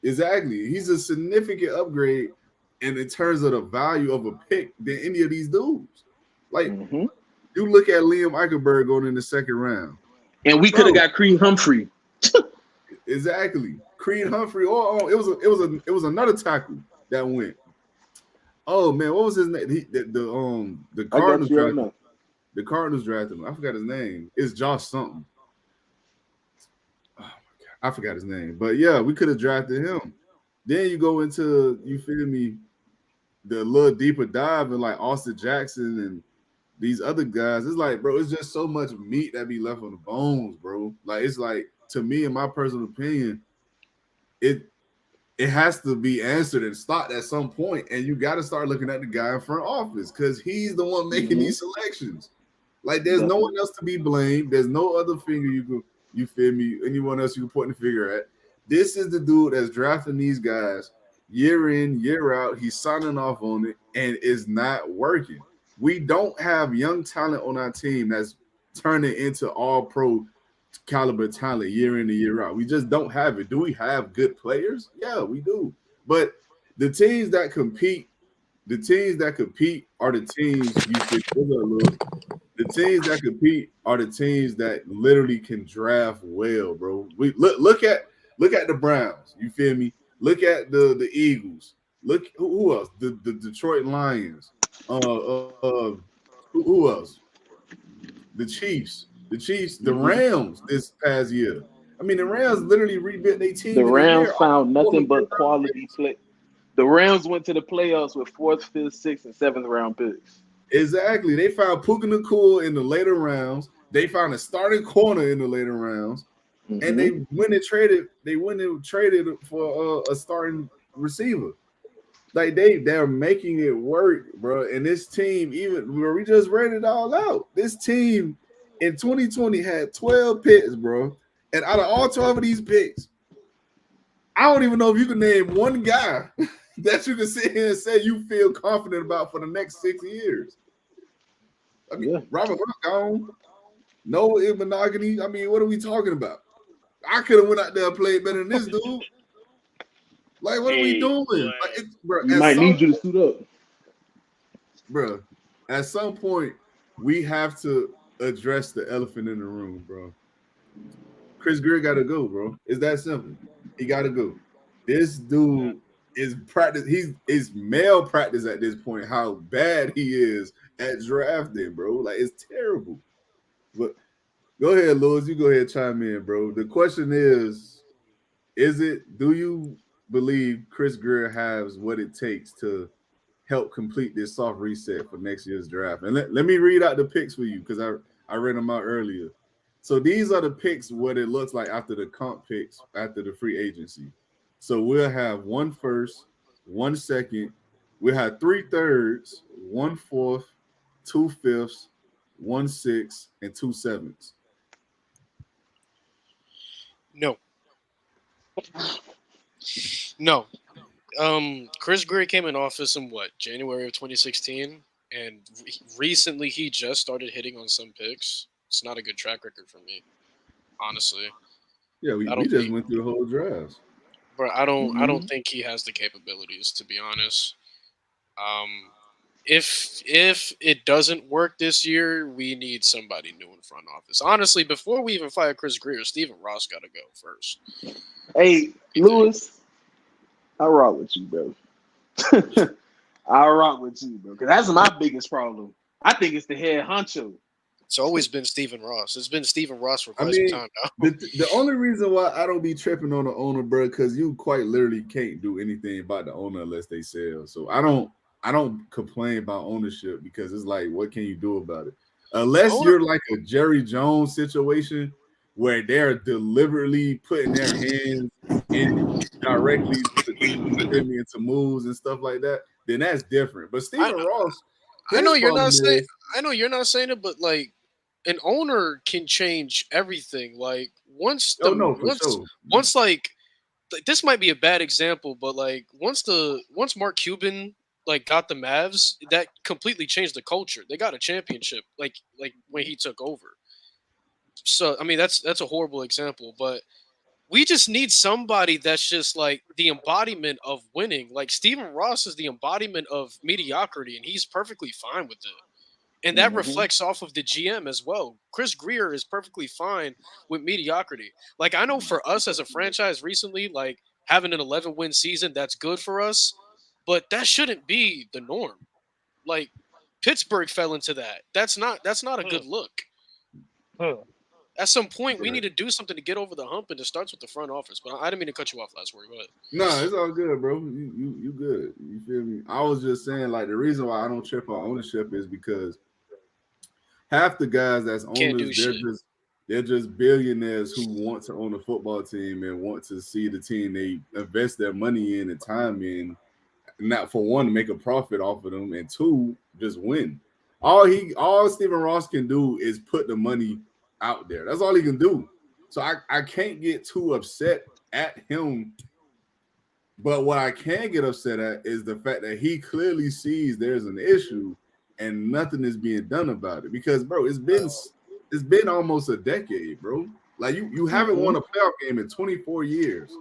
Exactly, he's a significant upgrade, and in terms of the value of a pick than any of these dudes. Like. You look at Liam Eichenberg going in the second round. And we could have got Creed Humphrey. Exactly. Creed Humphrey. It was another tackle that went. Oh man, what was his name? The Cardinals drafted him. The Cardinals drafted him. I forgot his name. It's Josh something. Oh my God. I forgot his name. But yeah, we could have drafted him. Then you go into, you feel me, the little deeper dive and like Austin Jackson and these other guys. It's like, bro, it's just so much meat that be left on the bones, bro. Like, it's like, to me, in my personal opinion, it has to be answered and stopped at some point, and you got to start looking at the guy in front office because he's the one making these selections. Like, there's no one else to be blamed. There's no other finger you feel me, anyone else you can point the finger at. This is the dude that's drafting these guys year in, year out. He's signing off on it, and it's not working. We don't have young talent on our team that's turning into all pro caliber talent year in and year out. We just don't have it. Do we have good players? Yeah, we do. But the teams that compete, are the teams you think the teams that compete are the teams that literally can draft well, bro. We look at the Browns. You feel me? Look at the Eagles. Look who else? The Detroit Lions. Who else? The Chiefs. The Chiefs. The Mhm. Rams this past year. I mean, the Rams literally rebuilt their The team in a Rams year. found nothing but Round quality picks. play. The Rams went to the playoffs with fourth, fifth, sixth, and seventh round picks. Exactly. They found Puka Nakua in the later rounds. They found a starting corner in the later rounds. And Hmm they went and traded for a starting receiver. Like they're making it work, bro. And this team, even where we just read it all out, this team in 2020 had 12 picks, bro. And out of all 12 of these picks, I don't even know if you can name one guy that you can sit here and say you feel confident about for the next 6 years. I mean, Yeah. Robert Hunt gone, no monogamy. I mean, what are we talking about? I could have went out there and played better than this dude. Like, what are we Hey, doing? Like, but bro, We might need you to suit up. at some point, we have to address the elephant in the room, bro. Chris Greer got to go, bro. It's that simple. He got to go. This dude is practice. He's male practice at this point. How bad he is at drafting, bro. Like it's terrible. But go ahead, Lewis. You go ahead, chime in, bro. The question is it? Do you believe Chris Greer has what it takes to help complete this soft reset for next year's draft? And let me read out the picks for you because I read them out earlier. So these are the picks what it looks like after the comp picks after the free agency. So we'll have one first, 1 second, we'll have 3/3, 1/4, 2/5, 1/6, and 2/7. No, no. Chris Greer came in office in what, January of 2016, and recently he just started hitting on some picks. It's not a good track record for me, honestly. Yeah, I we don't just think, went through the whole draft. but I don't Hmm think he has the capabilities, to be honest. Um, if it doesn't work this year, we need somebody new in front office. Honestly, before we even fire Chris Greer, Stephen Ross got to go first. Hey, You think? Lewis, I rock with you, bro. I rock with you, bro. Because that's my biggest problem. I think it's the head honcho. It's always been Stephen Ross. It's been Stephen Ross for I quite some mean, time now. the only reason why I don't be tripping on the owner, bro, because you quite literally can't do anything about the owner unless they sell. So I don't complain about ownership because it's like, what can you do about it? Unless Owner, you're like a Jerry Jones situation where they're deliberately putting their hands in directly into moves and stuff like that, then that's different. But I Stephen Ross, I his know you're not problem saying is, I know you're not saying it, but like an owner can change everything. Like oh no, for sure. once like, this might be a bad example, but like once Mark Cuban like got the Mavs, that completely changed the culture. They got a championship like when he took over. So I mean that's a horrible example, but we just need somebody that's just like the embodiment of winning. Like Stephen Ross is the embodiment of mediocrity, and he's perfectly fine with it. And that Hmm reflects off of the GM as well. Chris Greer is perfectly fine with mediocrity. Like I know for us as a franchise recently, like having an 11-win season, that's good for us, but that shouldn't be the norm. Like Pittsburgh fell into that. That's not a good hmm, look. hmm. At some point, we Right. need to do something to get over the hump, and it starts with the front office. But I didn't mean to cut you off last word. Go ahead. No, it's all good, bro. You good. You feel me? I was just saying, like, the reason why I don't trip on ownership is because half the guys that's Can't owners, do shit. they're just billionaires who want to own a football team and want to see the team they invest their money in and time in, not for one to make a profit off of them, and two, just win. All Stephen Ross can do is put the money out there. That's all he can do. So I can't get too upset at him But what I can get upset at is the fact that he clearly sees there's an issue and nothing is being done about it. Because, bro, it's been almost a decade, bro. Like you haven't won a playoff game in 24 years.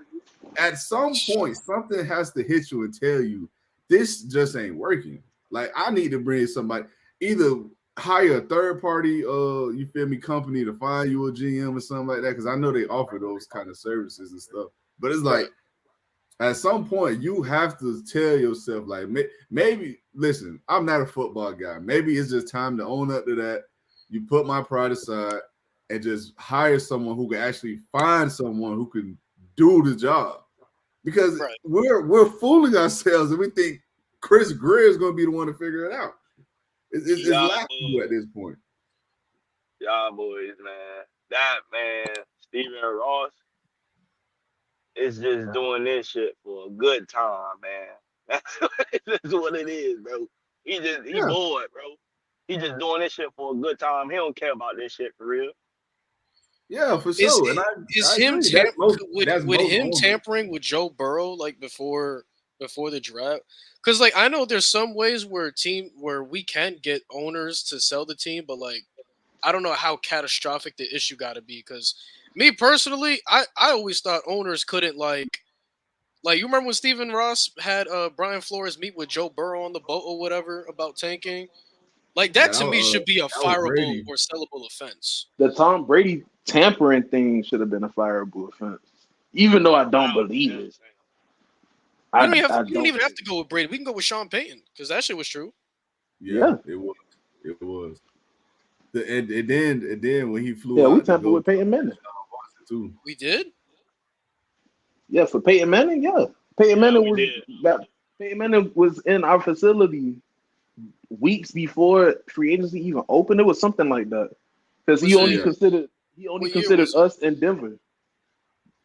At some point, something has to hit you and tell you this just ain't working. Like I need to bring somebody, either hire a third party, you feel me, company to find you a GM or something like that. Because I know they offer those kind of services and stuff. But it's like at some point you have to tell yourself, like maybe listen, I'm not a football guy. Maybe it's just time to own up to that. You put my pride aside and just hire someone who can actually find someone who can do the job. Because we're fooling ourselves and we think Chris Greer is going to be the one to figure it out. It's laughable at this point. Y'all boys, man. That man, Steven Ross, is just doing this shit for a good time, man. That's what it is, bro. He bored, bro. He just doing this shit for a good time. He don't care about this shit for real. Yeah, for sure. Would him tampering with Joe Burrow like before the draft? Because like I know there's some ways where we can get owners to sell the team, but like I don't know how catastrophic the issue got to be. Because me personally, I always thought owners couldn't like you remember when Stephen Ross had Brian Flores meet with Joe Burrow on the boat or whatever about tanking. Like that to me should be a fireable or sellable offense. The Tom Brady tampering thing should have been a fireable offense, even though I don't believe it. You don't even have to go with Brady. We can go with Sean Payton because that shit was true. Yeah. It was. And then when he flew, we tampered with Peyton Manning too. We did. Yeah, for Peyton Manning. Yeah, Peyton Manning was in our facility weeks before free agency even opened. It was something like that because he only considered us in Denver.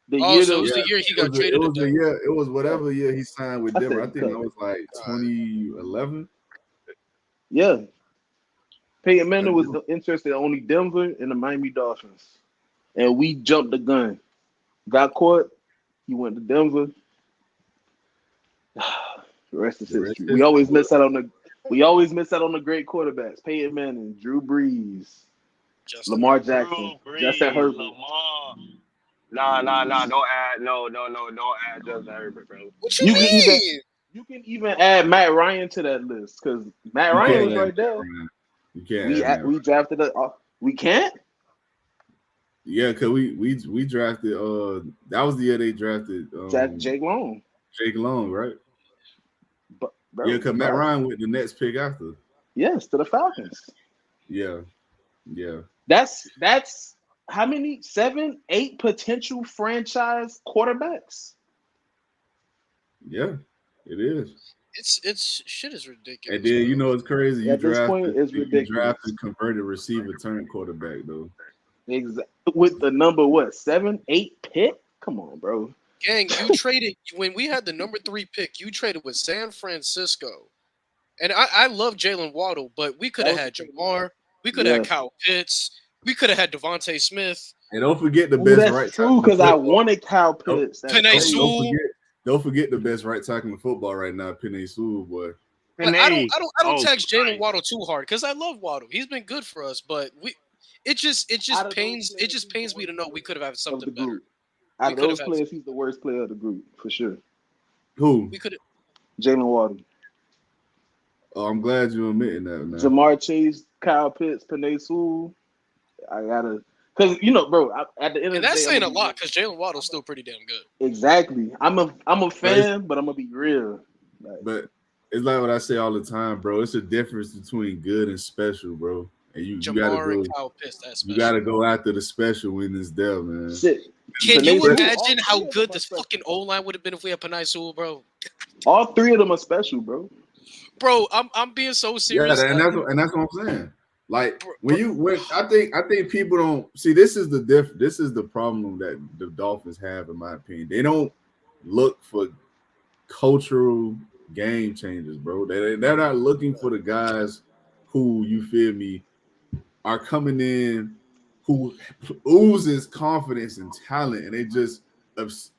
The year he got traded. It was whatever year he signed with Denver. I think it was like 2011. Yeah, Peyton Manning was interested in only Denver and the Miami Dolphins, and we jumped the gun. Got caught. He went to Denver. The rest is history. We always miss out on the great quarterbacks. Peyton Manning, Drew Brees, Lamar Jackson, Justin Herbert. Lamar. Nah. Don't add Justin Herbert, bro. What you mean? You can even add Matt Ryan to that list because Matt Ryan was right there. You can't. We drafted we can't. Yeah, because we drafted. That was the year they drafted Jake Long. Jake Long, right? But, bro, yeah, because Matt Ryan went the next pick after. Yes, to the Falcons. Yeah. That's how many? 7, 8 potential franchise quarterbacks. Yeah, it is. It's shit is ridiculous. And then it's crazy. At this point, it's ridiculous. You drafted converted receiver turned quarterback though. Exactly. With the number 7, 8 pick? Come on, bro. Gang, you traded when we had the number 3 pick. You traded with San Francisco, and I love Jalen Waddle, but we could have had Jamar. We could have had Kyle Pitts. We could have had Devontae Smith. And don't forget the best right. True, because I wanted Kyle Pitts. Don't forget the best right tackle in football right now, Penei Sewell, boy. I don't tax Jalen Waddle too hard because I love Waddle. He's been good for us, but it just pains me to know we could have had something better. Out of those players, he's the worst player of the group for sure. Who? We could Jalen Waddle. Oh, I'm glad you're admitting that, man. Jamar Chase, Kyle Pitts, Penei Sewell. I gotta, because bro. At the end of the day, that's saying a lot because Jalen Waddle's still pretty damn good. Exactly. I'm a fan, but I'm gonna be real. But it's like what I say all the time, bro. It's a difference between good and special, bro. And you gotta go after the special when it's there, man. Shit. Can you imagine how good this fucking O-line would have been if we had Penei Sewell, bro? All 3 of them are special, bro. Bro, I'm being so serious. Yeah, and that's what I'm saying. Like I think people don't see this is the problem that the Dolphins have, in my opinion. They don't look for cultural game changers, bro. They're not looking for the guys who, you feel me, are coming in who oozes confidence and talent, and they just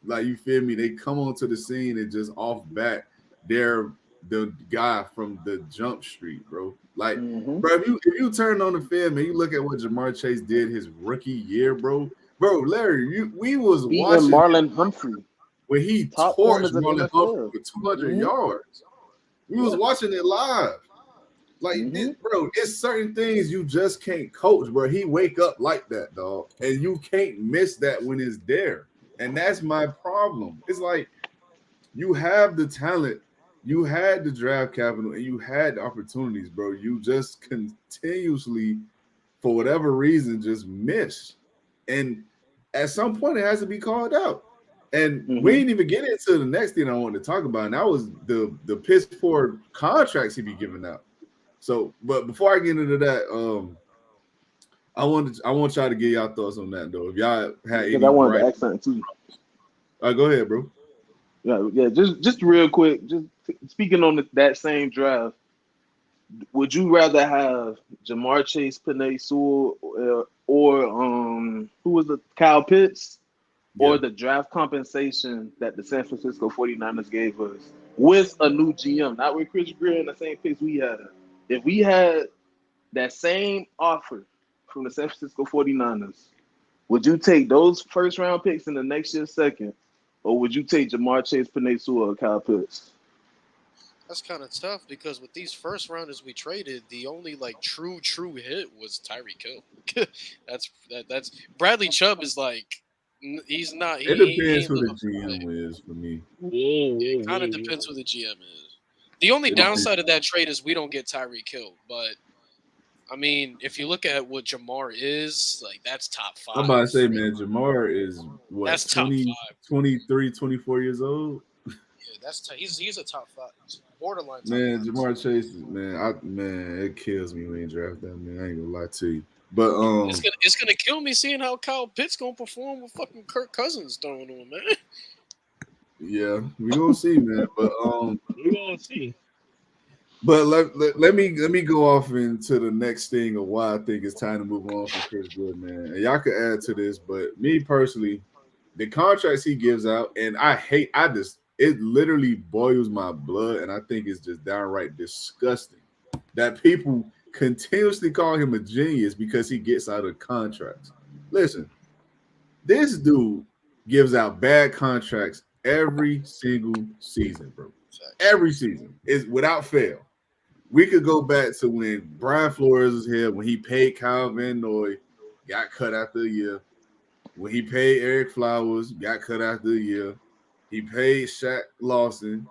like you feel me, they come onto the scene and just off bat, they're the guy from the jump street, bro. Like, bro, if you turn on the film and you look at what Jamar Chase did his rookie year, bro, Larry, we was Beating watching Marlon Humphrey, when he top torched corners in the Marlon Humphrey NFL. for 200 yards. We was watching it live. Like, this, bro, it's certain things you just can't coach, bro. He wake up like that, dog, and you can't miss that when it's there. And that's my problem. It's like you have the talent, you had the draft capital, and you had the opportunities, bro. You just continuously, for whatever reason, just miss. And at some point, it has to be called out. And we didn't even get into the next thing I wanted to talk about, and that was the piss poor contracts he be giving out. So, but before I get into that, I want y'all to get y'all thoughts on that though. If y'all had any, I wanted to ask something too. Go ahead, bro. Yeah. Just real quick. Just speaking on that same draft, would you rather have Jamar Chase, Penei Sewell, or who was the Kyle Pitts, or the draft compensation that the San Francisco 49ers gave us with a new GM, not with Chris Greer in the same place we had? If we had that same offer from the San Francisco 49ers, would you take those first round picks in the next year's second, or would you take Jamar Chase, Penei Sewell, or Kyle Pitts? That's kind of tough because with these first rounders we traded, the only like true hit was Tyreek Hill. that's Bradley Chubb is like he's not. It depends who the GM is for me. It kind of depends who the GM is. The only downside of that trade is we don't get Tyreek Hill, but I mean, if you look at what Jamar is, like that's top 5. I'm about to say, man, Jamar is what, that's 20, top 5. 23, 24 years old. Yeah, that's he's a top 5. Borderline top man, 5. Jamar Chase, man, it kills me when you draft that, man. I ain't gonna lie to you. But it's gonna kill me seeing how Kyle Pitts gonna perform with fucking Kirk Cousins throwing on, man. Yeah, we gonna see, man. But we gonna see. But let me go off into the next thing of why I think it's time to move on from Chris Good, man. And y'all could add to this, but me personally, the contracts he gives out, and it literally boils my blood, and I think it's just downright disgusting that people continuously call him a genius because he gets out of contracts. Listen, this dude gives out bad contracts every single season, bro. Every season is without fail. We could go back to when Brian Flores was here, when he paid Kyle Van Noy, got cut after a year. When he paid Eric Flowers, got cut after a year. He paid Shaq Lawson,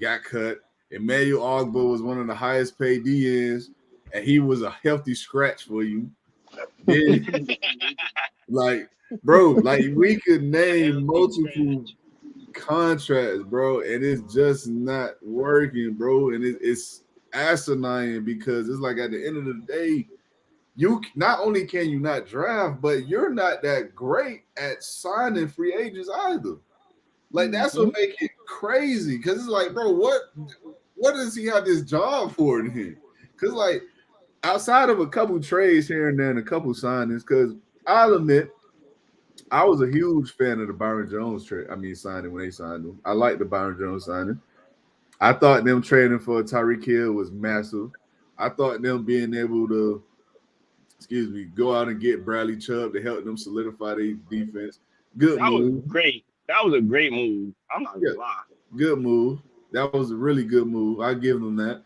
got cut. Emmanuel Ogbo was one of the highest paid DNs, and he was a healthy scratch for you. Then, like, bro, like we could name multiple contracts, bro, and it's just not working, bro. And it's asinine because it's like at the end of the day, you not only can you not draft, but you're not that great at signing free agents either. Like that's what make it crazy because it's like, bro, what does he have this job for in here? Because like outside of a couple trades here and there and a couple signings, because I'll admit I was a huge fan of the Byron Jones signing when they signed him. I like the Byron Jones signing. I thought them trading for Tyreek Hill was massive. I thought them being able to, go out and get Bradley Chubb to help them solidify their defense. Good move. Great. That was a great move. I'm not gonna lie. Good move. That was a really good move. I give them that.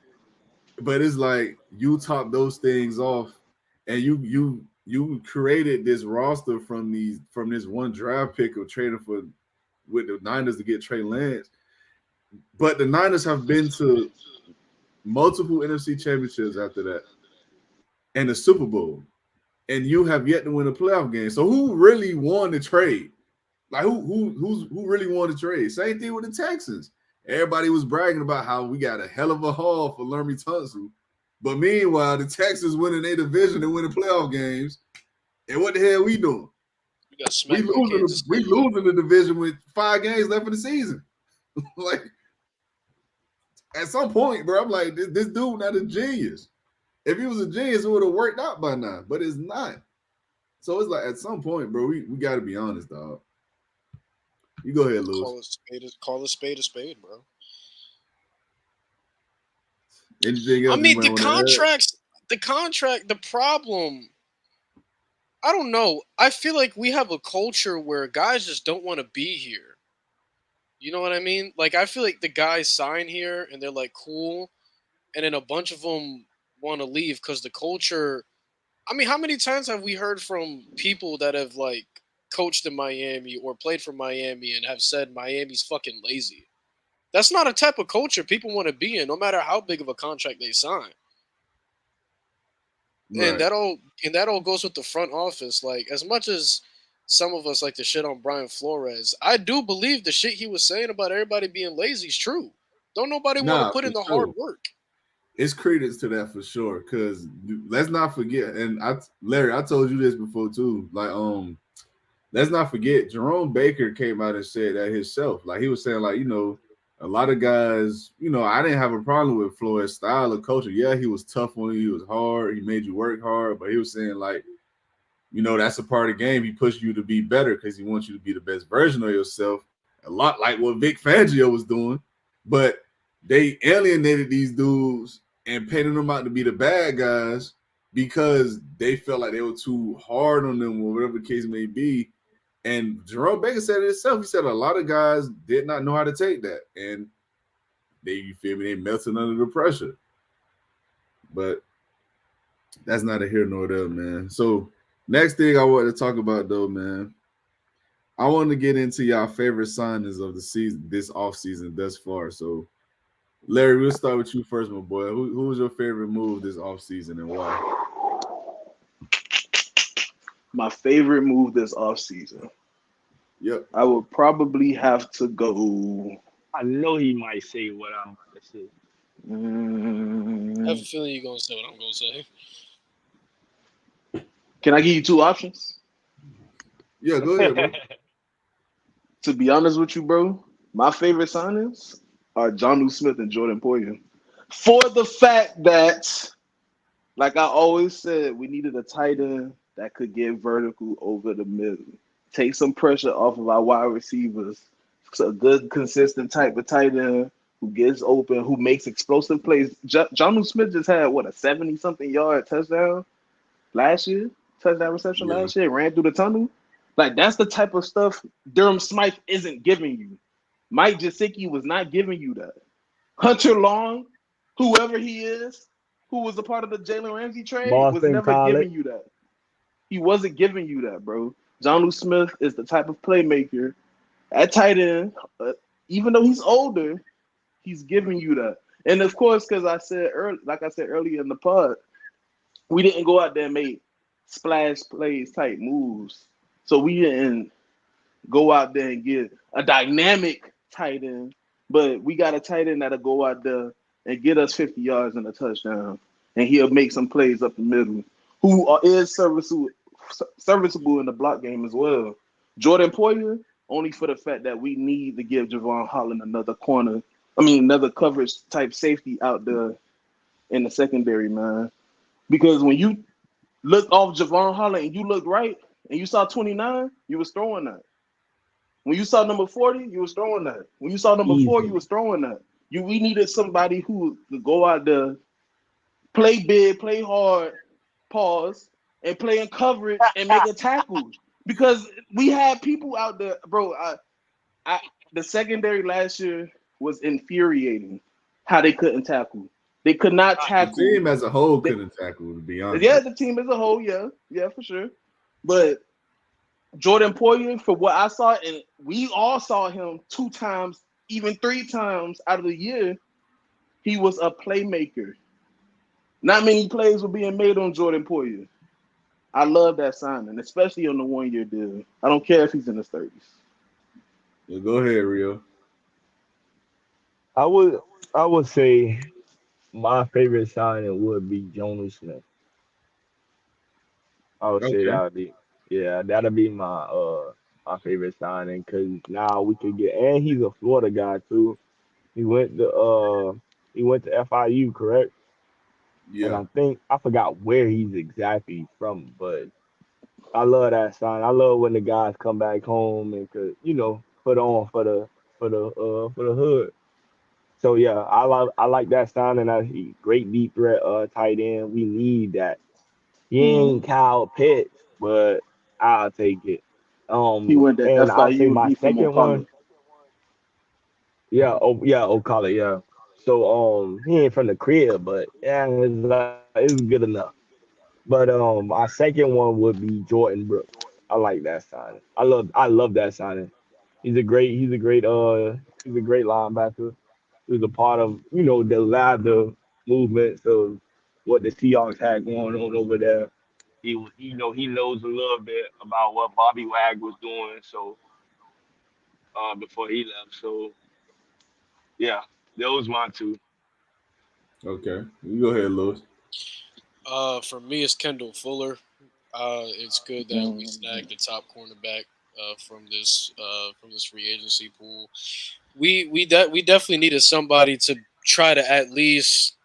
But it's like you top those things off, and you created this roster from this one draft pick of trading with the Niners to get Trey Lance. But the Niners have been to multiple NFC championships after that and the Super Bowl. And you have yet to win a playoff game. So who really won the trade? Like who really won the trade? Same thing with the Texans. Everybody was bragging about how we got a hell of a haul for Lermy Tunsil. But meanwhile, the Texans winning their division and winning playoff games. And what the hell we doing? We losing the division with 5 games left in the season. Like at some point, bro, I'm like, this dude not a genius. If he was a genius, it would have worked out by now, but it's not. So it's like at some point, bro, we got to be honest, dog. You go ahead, Lewis. Call a spade, bro. Anything I else you mean, might want to the problem. I don't know. I feel like we have a culture where guys just don't want to be here. You know what I mean? Like, I feel like the guys sign here and they're like cool, and then a bunch of them want to leave because the culture. I mean, how many times have we heard from people that have like coached in Miami or played for Miami and have said Miami's fucking lazy? That's not a type of culture people want to be in, no matter how big of a contract they sign. add? And Right. that all goes with the front office. Like, as much as some of us like to shit on Brian Flores, I do believe the shit he was saying about everybody being lazy is true. Don't nobody want to Nah, put for in the hard sure. work. It's credence to that for sure. Because let's not forget, and Larry, I told you this before too. Like, let's not forget, Jerome Baker came out and said that himself. Like, he was saying, like, a lot of guys, I didn't have a problem with Flores' style of coaching. Yeah, he was tough on you, he was hard, he made you work hard, but he was saying, like, that's a part of the game. He pushed you to be better because he wants you to be the best version of yourself. A lot like what Vic Fangio was doing. But they alienated these dudes and painted them out to be the bad guys because they felt like they were too hard on them or whatever the case may be. And Jerome Baker said it himself. He said a lot of guys did not know how to take that. And you feel me, they melted under the pressure. But that's not a here nor there, man. So next thing I want to talk about though, man, I want to get into y'all favorite signings of the season, this off season thus far. So Larry, we'll start with you first, my boy. Who was your favorite move this off season and why? My favorite move this offseason. Yep. I would probably have to go. I know he might say what I'm about to say. I have a Mm, feeling you're gonna say what I'm gonna say. can I give you two options? Yeah, go ahead, bro. To be honest with you, bro, my favorite signings are John Smith and Jordan Poyer. For the fact that, like I always said, we needed a tight end that could get vertical over the middle, take some pressure off of our wide receivers. It's a good, consistent type of tight end who gets open, who makes explosive plays. John Smith just had what, a 70-something yard touchdown last year, touchdown reception Yeah. last year, ran through the tunnel. Like, that's the type of stuff Durham Smythe isn't giving you. Mike Gesicki was not giving you that. Hunter Long, whoever he is, who was a part of the Jalen Ramsey trade, was Boston never College. giving you that. He wasn't giving you that, bro. John Smith is the type of playmaker at tight end. Even though he's older, he's giving you that. And of course, because like I said earlier in the pod, we didn't go out there and make splash plays type moves. So we didn't go out there and get a dynamic tight end, but we got a tight end that'll go out there and get us 50 yards and a touchdown, and he'll make some plays up the middle. Is serviceable in the block game as well. Jordan Poyer, only for the fact that we need to give Javon Holland another corner. I mean, another coverage type safety out there in the secondary, man. Because when you look off Javon Holland and you look right and you saw 29, you was throwing that. When you saw number 40, you was throwing that. When you saw number 4, you Easily. was throwing that. We needed somebody who could go out there, play big, play hard, pause, and play in coverage and make a tackle. Because we had people out there, bro. The secondary last year was infuriating. How they couldn't tackle. They could not The tackle. team as a whole They, couldn't tackle, to be honest yeah, with the team as a whole, yeah, for sure. But Jordan Poyer, for what I saw, and we all saw him 2 times, even 3 times out of the year, he was a playmaker. Not many plays were being made on Jordan Poyer. I love that signing, especially on the 1 year deal. I don't care if he's in his 30s. you. Go ahead, Rio. I would I would say my favorite signing would be Jonas Smith. I would say Okay. that would be, yeah, that'll be my favorite signing because now we could get, and he's a Florida guy too. He went to uh he went to FIU, correct? And Yeah. I think I forgot where he's exactly from, but I love that sign. I love when the guys come back home and could, put on for the hood. So yeah, I like that signing. That's a great deep threat tight end. We need that. He Mhm. ain't Kyle Pitts, but I'll take it. He went that. And That's I'll like he say would my be from second Ocala. one, yeah, O'Connell, yeah. So he ain't from the crib, but yeah, it's good enough. But my second one would be Jordan Brooks. I like that signing. I love that signing. He's a great linebacker. He was a part of the ladder movements of what the Seahawks had going on over there. He knows a little bit about what Bobby Wag was doing. So before he left. So yeah, those my two. Okay, you go ahead, Lewis. For me, it's Kendall Fuller. It's good that we Mhm. snagged the top cornerback from this free agency pool. We definitely needed somebody to try to at least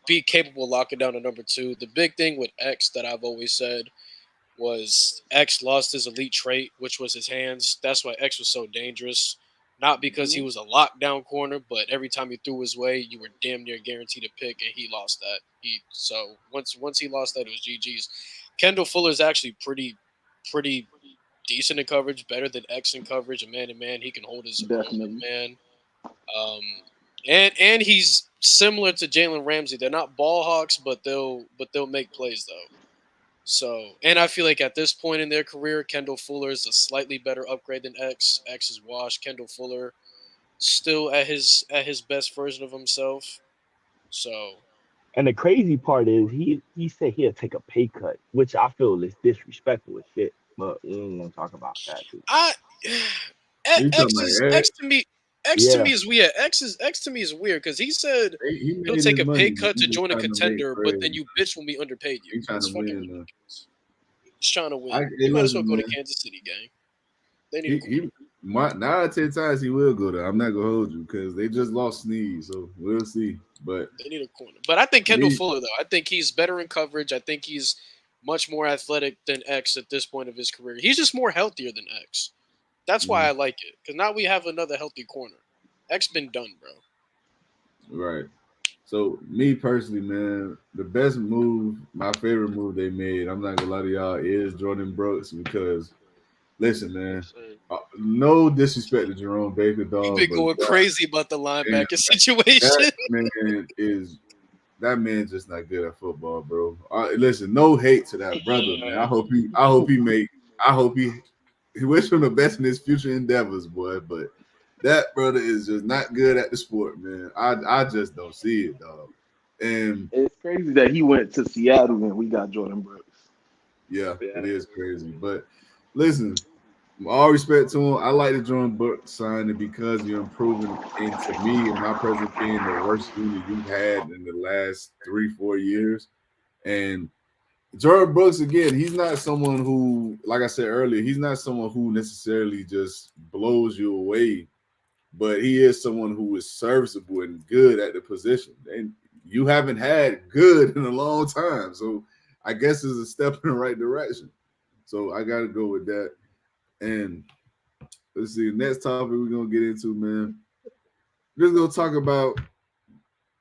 be capable of locking down a number two. The big thing with X that I've always said was X lost his elite trait, which was his hands. That's why X was so dangerous. Not because he was a lockdown corner, but every time he threw his way, you were damn near guaranteed a pick, and he lost that. So once he lost that, it was GG's. Kendall Fuller is actually pretty decent in coverage, better than X in coverage. A man to man, he can hold his own Definitely. man. Um, and he's similar to Jalen Ramsey. They're not ball hawks, but they'll make plays though. So, and I feel like at this point in their career, Kendall Fuller is a slightly better upgrade than X. X is washed. Kendall Fuller still at his best version of himself. So, And the crazy part is he said he'll take a pay cut, which I feel is disrespectful as shit. But we ain't gonna talk about that too. I You talking X is about X? X to me Yeah, is weird. X to me is weird because he said He he'll made take his a pay money, but cut he to just join a trying to make contender, but then trade. you bitch when we underpaid you. He trying to It's fucking win. ridiculous. He's trying to win. Hey, He might as well listen, go to man. Kansas City, gang. They need a corner. He 9 out of 10 times he will go there. I'm not gonna hold you because they just lost Sneeze, so we'll see. But They need a corner. But I think Kendall me, Fuller, though, I think he's better in coverage. I think he's much more athletic than X at this point of his career. He's just more healthier than X. That's why mhm, I like it. Because now we have another healthy corner. X been done, bro. right. So me personally, man, the best move, my favorite move they made, I'm not gonna lie to y'all, is Jordan Brooks because listen, man, Yes, sir. no disrespect to Jerome Baker, You've dog, been but going crazy about the man, linebacker that situation. man is that man's just not good at football, bro. Listen, no hate to that brother, man. I hope he wish him the best in his future endeavors, boy. But that brother is just not good at the sport, man. I just don't see it, dog. And It's crazy that he went to Seattle and we got Jordan Brooks. yeah, Yeah. it is crazy. But listen, all respect to him. I like the Jordan Book signing because you're improving into me, in my personal opinion, the worst unit you've had in the last 3-4 years. And Jordan Brooks, again, he's not someone who, like I said earlier, he's not someone who necessarily just blows you away, but he is someone who is serviceable and good at the position. And you haven't had good in a long time. So I guess it's a step in the right direction. So I got to go with that. And let's see, next topic we're going to get into, man. We're just going to talk about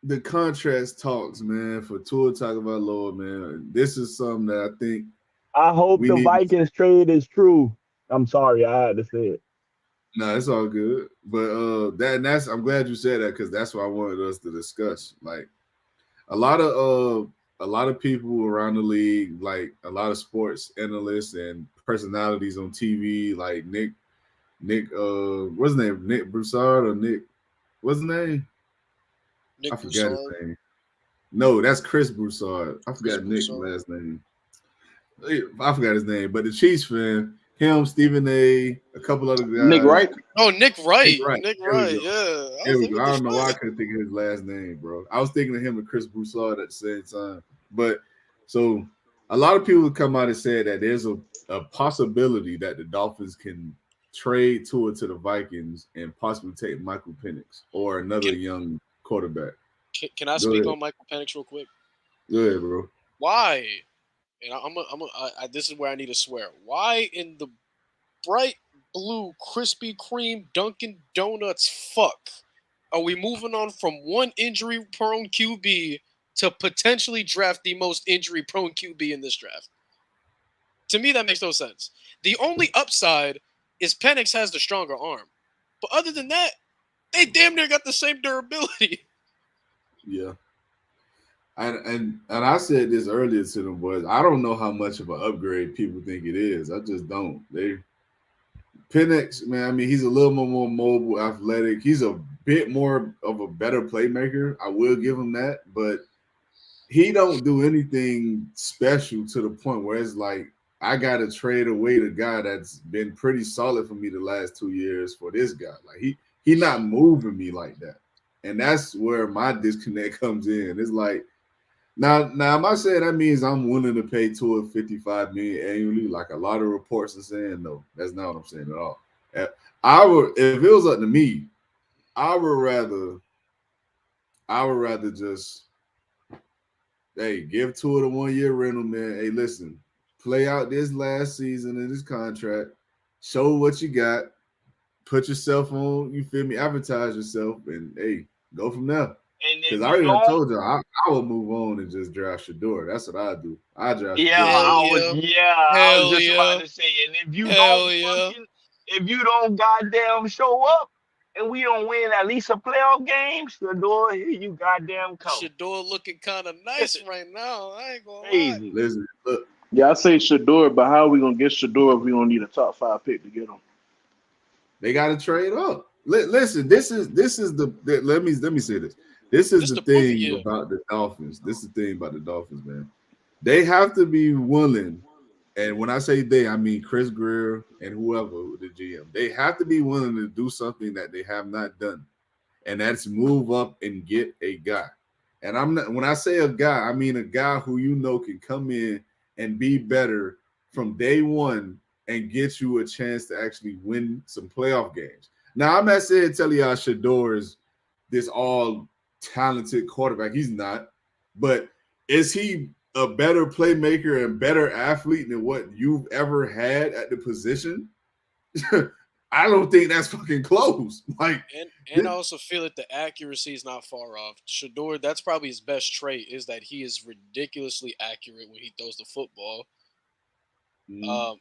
the contracts talks, man, for Tua Tagovailoa, man. This is something that I think I hope we the need. Vikings trade is true. I'm sorry, I had to say it. No, it's all good. But that's I'm glad you said that because that's what I wanted us to discuss. Like a lot of people around the league, like a lot of sports analysts and personalities on TV, like Nick what's his name? Nick Broussard or Nick what's his name? I Nick forgot his Broussard, name. No, that's Chris Broussard. I Chris forgot Nick's Broussard. last name. I forgot his name, but the Chiefs fan, him, Stephen A, couple other Nick guys. Wright. Oh, Nick Nick Wright. Wright. Nick There we Wright. go. Yeah. I There was we like, go. what I the don't know why I fuck? couldn't think of his last name, bro. I was thinking of him and Chris Broussard at the same time. But so a lot of people come out and said that there's a possibility that the Dolphins can trade Tua to the Vikings and possibly take Michael Penix or another Can, young quarterback. can I Go speak ahead. on Michael Penix real quick? Go ahead, bro. Why? And this is where I need to swear. Why in the bright blue Krispy Kreme Dunkin' Donuts fuck are we moving on from one injury-prone QB to potentially draft the most injury-prone QB in this draft? To me, that makes no sense. The only upside is Penix has the stronger arm. But other than that, they damn near got the same durability. Yeah. And I said this earlier to them boys. I don't know how much of an upgrade people think it is. I just don't. Penix, man, I mean, he's a little more mobile, athletic. He's a bit more of a better playmaker. I will give him that, but he don't do anything special to the point where it's like I gotta trade away the guy that's been pretty solid for me the last 2 years for this guy. Like he not moving me like that. And that's where my disconnect comes in. It's like now am I saying that means I'm willing to pay $255 million annually? Like a lot of reports are saying, no, that's not what I'm saying at all. If it was up to me, I would rather just give Tua the 1 year rental, man. Hey, listen, play out this last season in this contract, show what you got, put yourself on, you feel me, advertise yourself, and hey, go from there. And Because if I you already don't, told you I would move on and just draft Shador. That's what I do. I draft yeah, Shador. Hell I was Hell just about yeah. to say, and if you Hell don't yeah. if you don't goddamn show up, and we don't win at least a playoff game, Shador, here you goddamn come. Shador looking kind of nice right now. I ain't gonna lie. Crazy. Listen, look, Yeah, I say Shador, but how are we gonna get Shador if we don't need a top 5 pick to get him? they got to trade up. Listen, this is let me say this. This is This the the proof thing year. about the Dolphins. This is the thing about the Dolphins, man. They have to be willing, and when I say they, I mean Chris Greer and whoever the GM. They have to be willing to do something that they have not done, and that's move up and get a guy. And I'm not when I say a guy, I mean a guy who you know can come in and be better from day one and get you a chance to actually win some playoff games. Now, I'm not saying telling y'all Shador is this all talented quarterback. He's not. But is he a better playmaker and better athlete than what you've ever had at the position? I don't think that's fucking close. Like, And I also feel that the accuracy is not far off. Shador, that's probably his best trait, is that he is ridiculously accurate when he throws the football.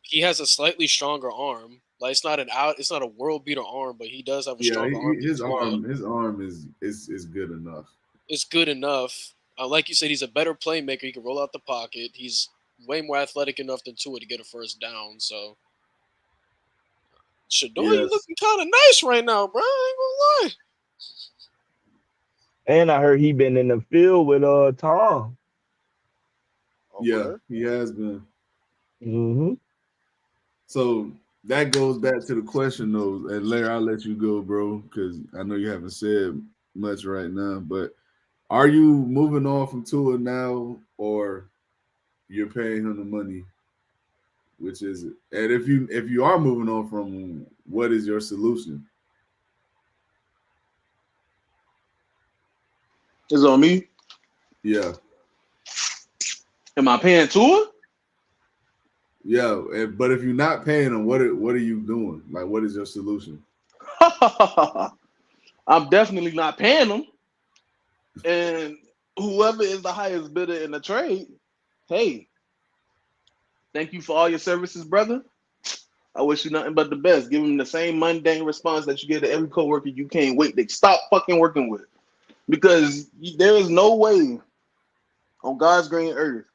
He has a slightly stronger arm. Like it's not a world beater arm, but he does have a stronger arm. his as well. arm is good enough. It's good enough. Like you said, he's a better playmaker. He can roll out the pocket. He's way more athletic enough than Tua to get a first down. So, Shador, you Yes. looking kind of nice right now, bro. I ain't gonna lie. And I heard he been in the field with Tom. Yeah, he has been. Mm-hmm. So that goes back to the question, though. And Larry, I'll let you go, bro, because I know you haven't said much right now. But are you moving on from Tua now, or you're paying him the money? Which is it? And if you are moving on from him, what is your solution? It's on me. Yeah, Am I paying Tua? yeah. But if you're not paying him, what are you doing? Like, what is your solution? I'm definitely not paying him. And whoever is the highest bidder in the trade, hey, thank you for all your services, brother. I wish you nothing but the best. Give him the same mundane response that you give to every coworker you can't wait to stop fucking working with. Because there is no way on God's green earth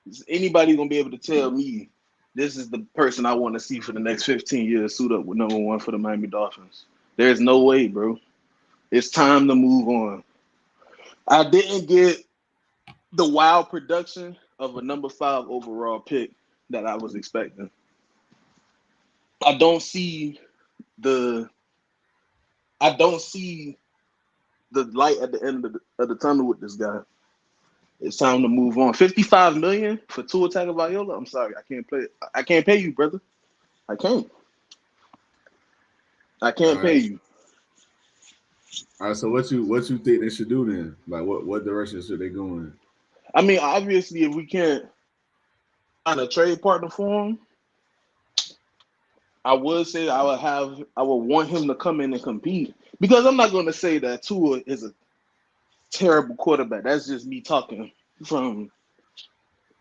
is anybody gonna be able to tell me this is the person I want to see for the next 15 years suit up with number 1 for the Miami Dolphins. There's no way, bro. It's time to move on. I didn't get the wild production of a number 5 overall pick that I was expecting. I don't see the light at the end of the tunnel with this guy. It's time to move on. $55 million for Tua Tagovailoa. I'm sorry, I can't play. I can't pay you, brother. I can't pay you. All right. So what you think they should do then? Like, what direction should they go in? I mean, obviously, if we can't find a trade partner for him, I would say I would want him to come in and compete because I'm not going to say that Tua is a terrible quarterback. That's just me talking from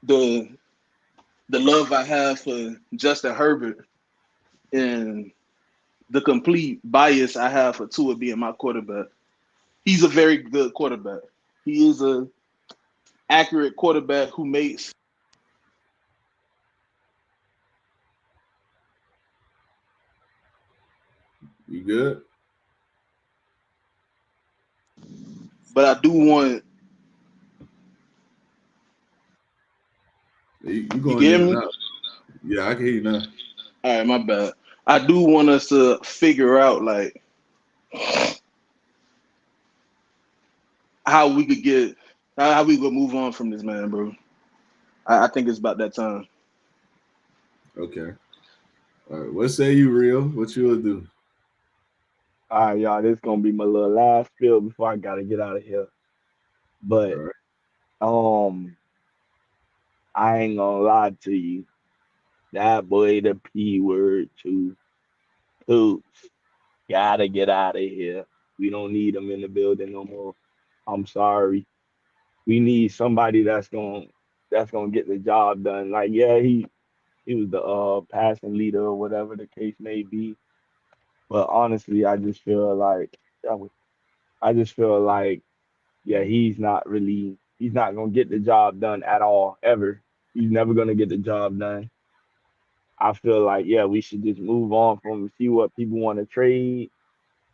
the love I have for Justin Herbert and the complete bias I have for Tua being my quarterback. He's a very good quarterback. He is a accurate quarterback who makes. You good? But I do want. You You going get in and me? out? Yeah, I can hear you now. All right, my bad. I do want us to figure out like how we could get how we could move on from this man, bro. I think it's about that time. Okay. All right. What say you, real? What you will do? All right, y'all. This gonna be my little last spiel before I gotta get out of here. All But right. um, I ain't gonna lie to you. That boy, the P word too. Poops. Gotta get out of here. We don't need him in the building no more. I'm sorry. We need somebody that's gonna get the job done. Like, yeah, he was the passing leader or whatever the case may be. But honestly, I just feel like yeah, he's not gonna get the job done at all, ever. He's never gonna get the job done. I feel like yeah, we should just move on from him, see what people want to trade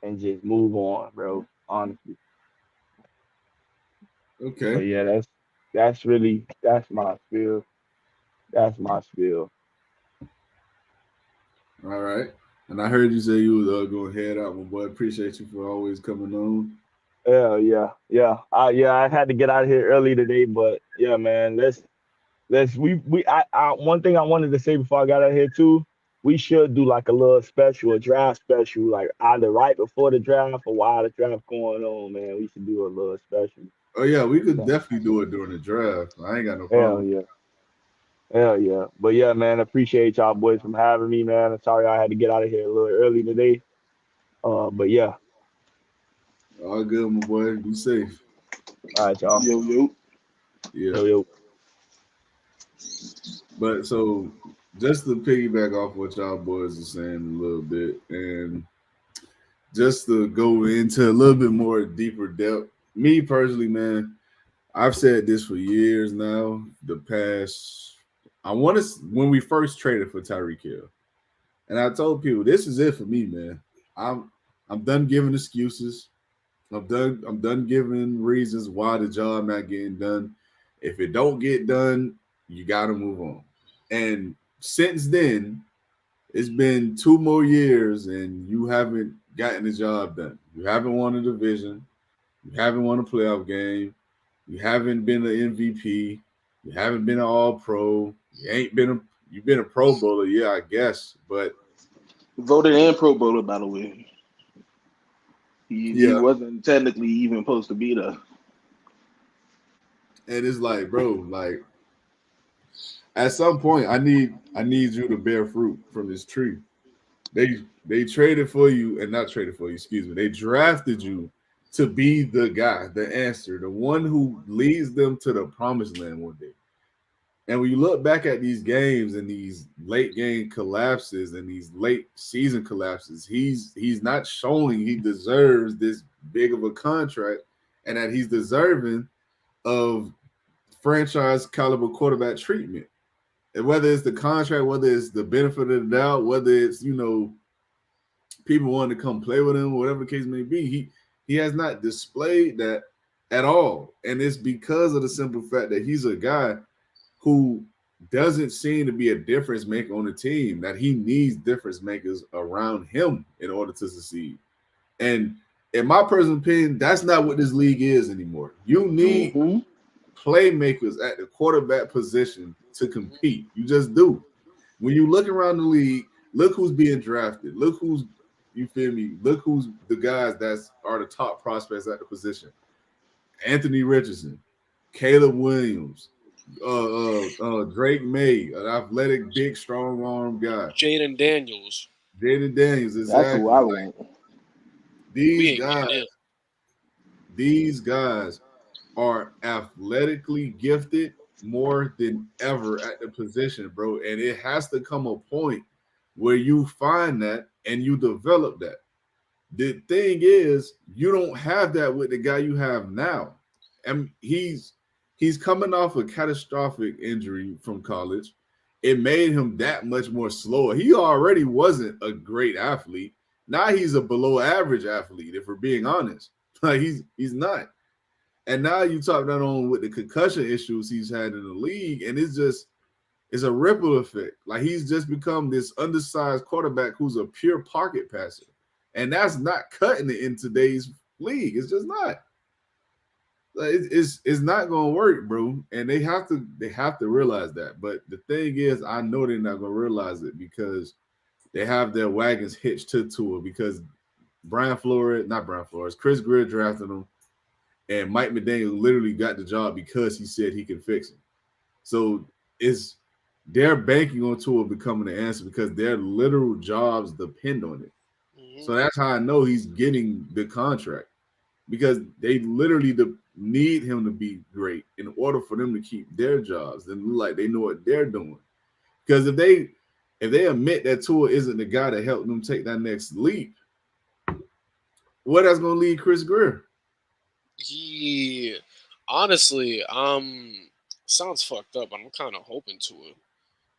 and just move on, bro. Honestly. But Okay. yeah, that's my spiel. That's my spiel. All right. And I heard you say you was going to head out, my boy. Appreciate you for always coming on. Yeah, yeah, yeah. I had to get out of here early today, but yeah, man, let's we I one thing I wanted to say before I got out of here too, we should do like a little special, a draft special, like either right before the draft or while the draft going on, man. We should do a little special. Oh yeah, we could Yeah. definitely do it during the draft. I ain't got no Hell problem. yeah. Hell yeah. But yeah, man, appreciate y'all boys from having me, man. I'm sorry I had to get out of here a little early today. But yeah, All good, my boy. Be safe. all right, y'all. Yo, yo. Yeah. Yo, yo. But so just to piggyback off what y'all boys are saying a little bit, and just to go into a little bit more deeper depth, me personally, man, I've said this for years now. The past, I want to when we first traded for Tyreek Hill, and I told people this is it for me, man. I'm I'm done giving excuses. I'm done giving reasons why the job not getting done. If it don't get done, you got to move on. And since then, it's been 2 more years, and you haven't gotten the job done. You haven't won a division. You haven't won a playoff game. You haven't been an MVP. You haven't been an All Pro. You ain't been a. You've been a Pro Bowler, yeah, I guess, but Voted in Pro Bowler, by the way. He yeah. wasn't technically even supposed to be there. And it's like, bro, like at some point, I need you to bear fruit from this tree. They traded for you, and not traded for you, excuse me. They drafted you to be the guy, the answer, the one who leads them to the promised land one day. And when you look back at these games and these late game collapses and these late season collapses, he's not showing he deserves this big of a contract and that he's deserving of franchise caliber quarterback treatment. And whether it's the contract, whether it's the benefit of the doubt, whether it's, people wanting to come play with him, whatever the case may be, he has not displayed that at all. And it's because of the simple fact that he's a guy who doesn't seem to be a difference maker on the team, that he needs difference makers around him in order to succeed. And in my personal opinion, that's not what this league is anymore. You need Mm-hmm. playmakers at the quarterback position to compete. You just do. When you look around the league, look who's being drafted. Look who's, you feel me? Look who's the guys that are the top prospects at the position. Anthony Richardson, Caleb Williams, Drake May, an athletic, big, strong arm guy. Jaden Daniels. Jaden Daniels, That's who exactly. I Like want. We these ain't guys, getting him. these guys are athletically gifted more than ever at the position, bro. And it has to come a point where you find that and you develop that. The thing is, you don't have that with the guy you have now. And he's coming off a catastrophic injury from college. It made him that much more slower. He already wasn't a great athlete. Now he's a below average athlete, if we're being honest. Like he's not. And now you talk that on with the concussion issues he's had in the league, and it's a ripple effect. Like he's just become this undersized quarterback who's a pure pocket passer. And that's not cutting it in today's league. It's just not. Like, it's not gonna work, bro. And they have to realize that. But the thing is, I know they're not gonna realize it because they have their wagons hitched to Tua because not Brian Flores, Chris Greer drafted him, and Mike McDaniel literally got the job because he said he can fix him. So it's they're banking on Tua becoming the answer because their literal jobs depend on it. Mhm. So that's how I know he's getting the contract because they literally need him to be great in order for them to keep their jobs and look like they know what they're doing. Because if they admit that Tua isn't the guy to help them take that next leap, where that's going to lead Chris Greer? He honestly, sounds fucked up, but I'm kind of hoping Tua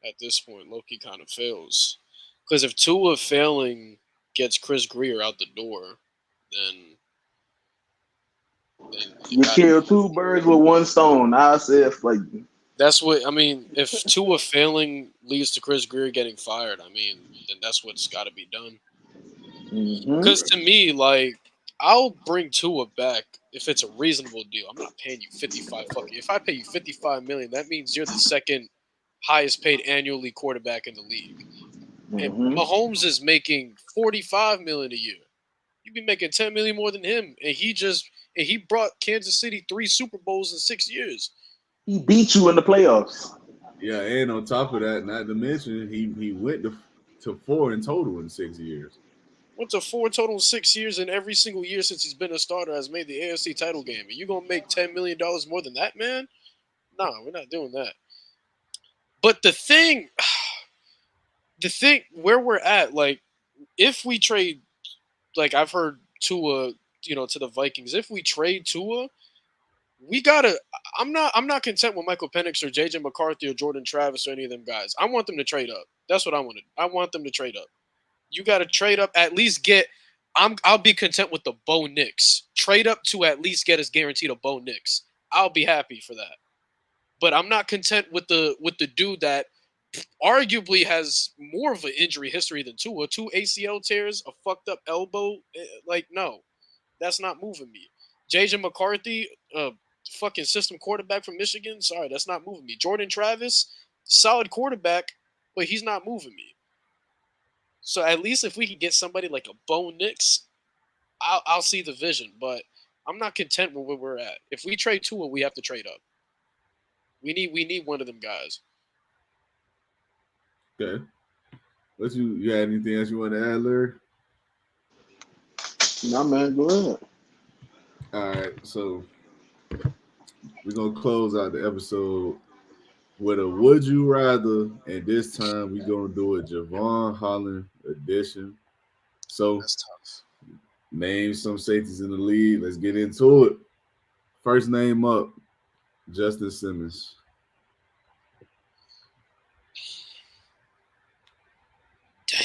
at this point. Loki kind of fails because if Tua failing gets Chris Greer out the door, then you You got to. kill two birds with one stone. I said, like, That's what I mean. If Tua failing leads to Chris Greer getting fired, I mean, then that's what's got to be done. Because to me, like, I'll bring Tua back if it's a reasonable deal. I'm not paying you 55 fucking. If I pay you 55 million, that means you're the second highest paid annually quarterback in the league. And Mahomes is making 45 million a year. You'd be making 10 million more than him, and he brought Kansas City 3 Super Bowls in 6 years. he beat you in the playoffs. Yeah, and on top of that, not to mention he went to 4 in total in 6 years. Went to 4 total in 6 years, and every single year since he's been a starter has made the AFC title game. And you gonna make $10 million more than that, man? No, we're not doing that. But the thing where we're at, like, if we trade, like I've heard Tua, to the Vikings, if we trade Tua, we gotta. I'm not content with Michael Penix or JJ McCarthy or Jordan Travis or any of them guys. I want them to trade up. That's what I wanted. I want them to trade up. You got to trade up. At least get. I'll be content with the Bo Nix. Trade up to at least get us guaranteed a Bo Nix. I'll be happy for that. But I'm not content with the dude that arguably has more of an injury history than Tua. 2 ACL tears, a fucked up elbow. Like, no, that's not moving me. JJ McCarthy, fucking system quarterback from Michigan. Sorry, that's not moving me. Jordan Travis, solid quarterback, but he's not moving me. So at least if we can get somebody like a Bo Nix, I'll see the vision. But I'm not content with where we're at. If we trade Tua, we have to trade up. We need one of them guys. Okay. What you got anything else you want to add, Larry? Nah, man, go ahead. All right, so we're gonna close out the episode with a would you rather, and this time we're gonna do a Javon Holland edition. So That's tough. name some safeties in the league. Let's get into it. First name up, Justin Simmons. Damn.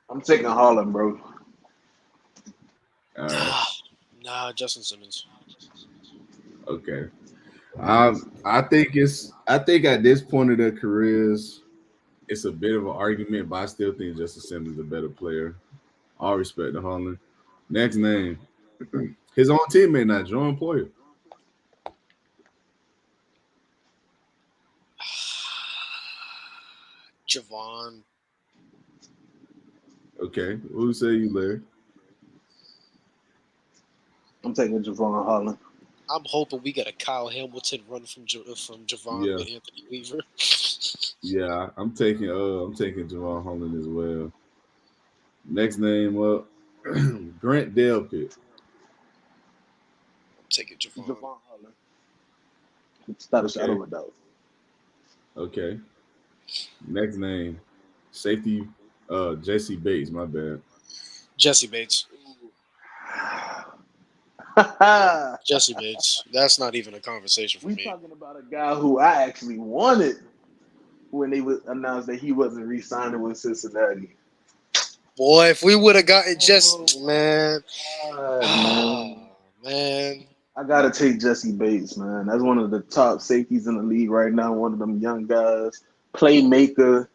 I'm taking Holland, bro. All right. Nah, Justin Simmons. Okay. I think at this point of their careers, it's a bit of an argument, but I still think Justin Simmons is a better player. All respect to Holland. Next name. His own teammate now, Jordan Poyer. Javon. Okay. Who say you, Larry? I'm taking Javon Holland. I'm hoping we get a Kyle Hamilton run from Javon Yeah, with Anthony Weaver. yeah. I'm taking Javon Holland as well. Next name up, Grant Delpit. I'm taking Javon. Javon Holland. Without a shadow Okay, of a doubt. okay. Next name, safety, Jesse Bates. My bad. Jesse Bates. Jesse Bates. That's not even a conversation for We me. talking about a guy who I actually wanted when they was announced that he wasn't re-signing with Cincinnati. Boy, if we would have gotten Oh Jesse, man. God, man. Man. I gotta take Jesse Bates, man. That's one of the top safeties in the league right now. One of them young guys, playmaker.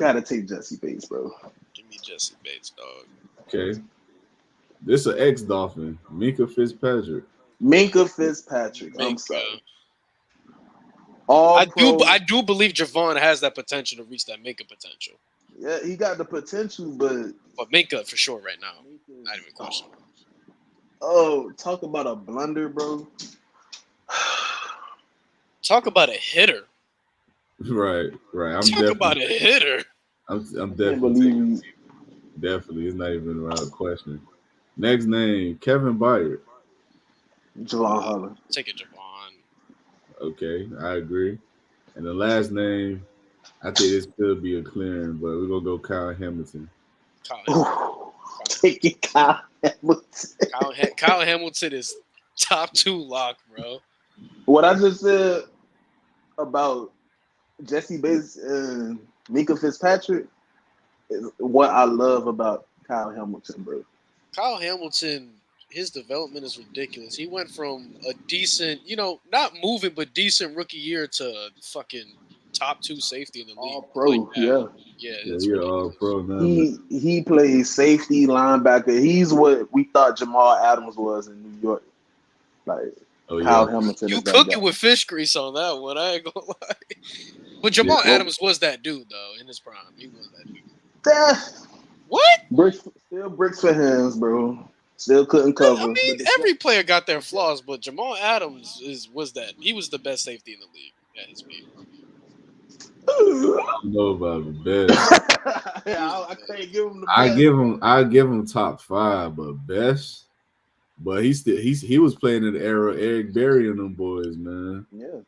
Gotta take Jesse Bates, bro. Give me Jesse Bates, dog. Okay, this an ex-Dolphin, Minka Fitzpatrick. Minka Fitzpatrick. I'm Minka. sorry. All I pro. do believe Javon has that potential to reach that Minka potential. Yeah, he got the potential, but But Minka for sure right now. Minka, Not even a question. oh, talk about a blunder, bro. Talk about a hitter. Right, right. Talk about a hitter. I'm I can't definitely taking believe definitely. It's not even around a question. Next name, Kevin Byard. Javon Holland. Take it, Javon. Okay, I agree. And the last name, I think this could be a clearing, but we're gonna go Kyle Hamilton. Kyle Hamilton. Take it, Kyle Hamilton. Kyle Hamilton is top 2 lock, bro. What I just said about Jesse Bates and Minka Fitzpatrick is what I love about Kyle Hamilton, bro. Kyle Hamilton, his development is ridiculous. He went from a decent, not moving, but decent rookie year to fucking top 2 safety in the league. All pro, Like that. yeah. Yeah, Yeah, it's you're all ridiculous. pro now. Man. He plays safety, linebacker. He's what we thought Jamal Adams was in New York. Like Oh Kyle yeah, Hamilton You is that cooking guy. with fish grease on that one. I ain't gonna lie. But yeah. Jamal Well, Adams was that dude though in his prime. He was that dude. What? still bricks for hands, bro. Still couldn't I cover. mean, But every player got their flaws, but Jamal Adams was that. He was the best safety in the league at his peak. I don't know about the best. I can't give him the I best. give him top 5, but best. But he was playing in the era of Eric Berry and them boys, man. Yeah.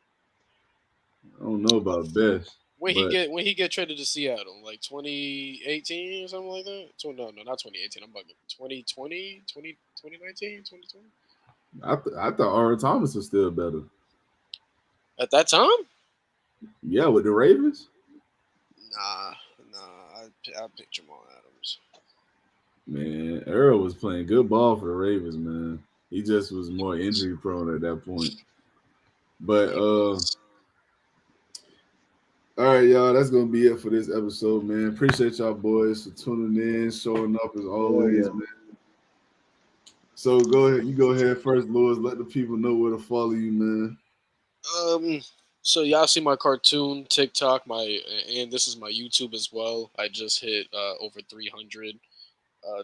I don't know about best, When but he get traded to Seattle, like 2018 or something like that. So no, not 2018. I'm bugging. 2020, 2019, 2020. I thought Earl Thomas was still better. At that time? Yeah, with the Ravens. Nah. I pick Jamal Adams. Man, Earl was playing good ball for the Ravens, man. He just was more injury prone at that point. But all right, y'all, that's gonna be it for this episode, man. Appreciate y'all boys for tuning in, showing up as always, Yeah. man. So you go ahead first, Lewis. Let the people know where to follow you, man. So y'all see my cartoon TikTok, and this is my YouTube as well. I just hit over 300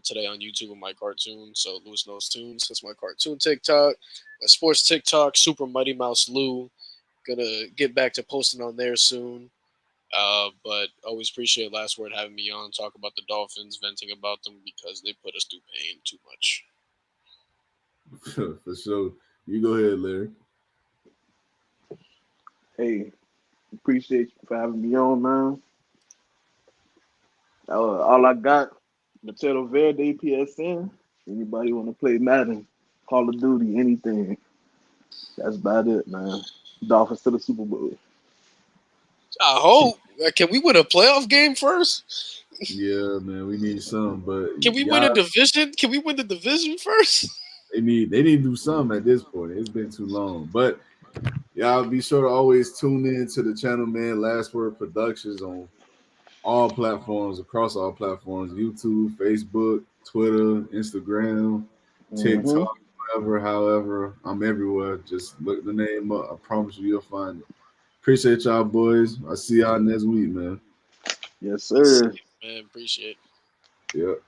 today on YouTube with my cartoon. So Lewis Knows Tunes. That's my cartoon TikTok. My sports TikTok, Super Mighty Mouse Lou. Gonna get back to posting on there soon. But always appreciate Last Word having me on, talk about the Dolphins, venting about them because they put us through pain too much. For sure. You go ahead, Larry. Hey, appreciate you for having me on, man. All I got, Matero Verde PSN. Anybody want to play Madden, Call of Duty, anything. That's about it, man. Dolphins to the Super Bowl. I hope. Can we win a playoff game first? Yeah, man, we need some, but Can we win a division? Can we win the division first? They need to do something at this point. It's been too long. But y'all be sure to always tune in to the channel, man. Last Word Productions on all platforms, across all platforms: YouTube, Facebook, Twitter, Instagram, TikTok, whatever, however. I'm everywhere. Just look the name up. I promise you'll find it. Appreciate y'all, boys. I'll see y'all next week, man. Yes, sir. Man, appreciate it. Yep.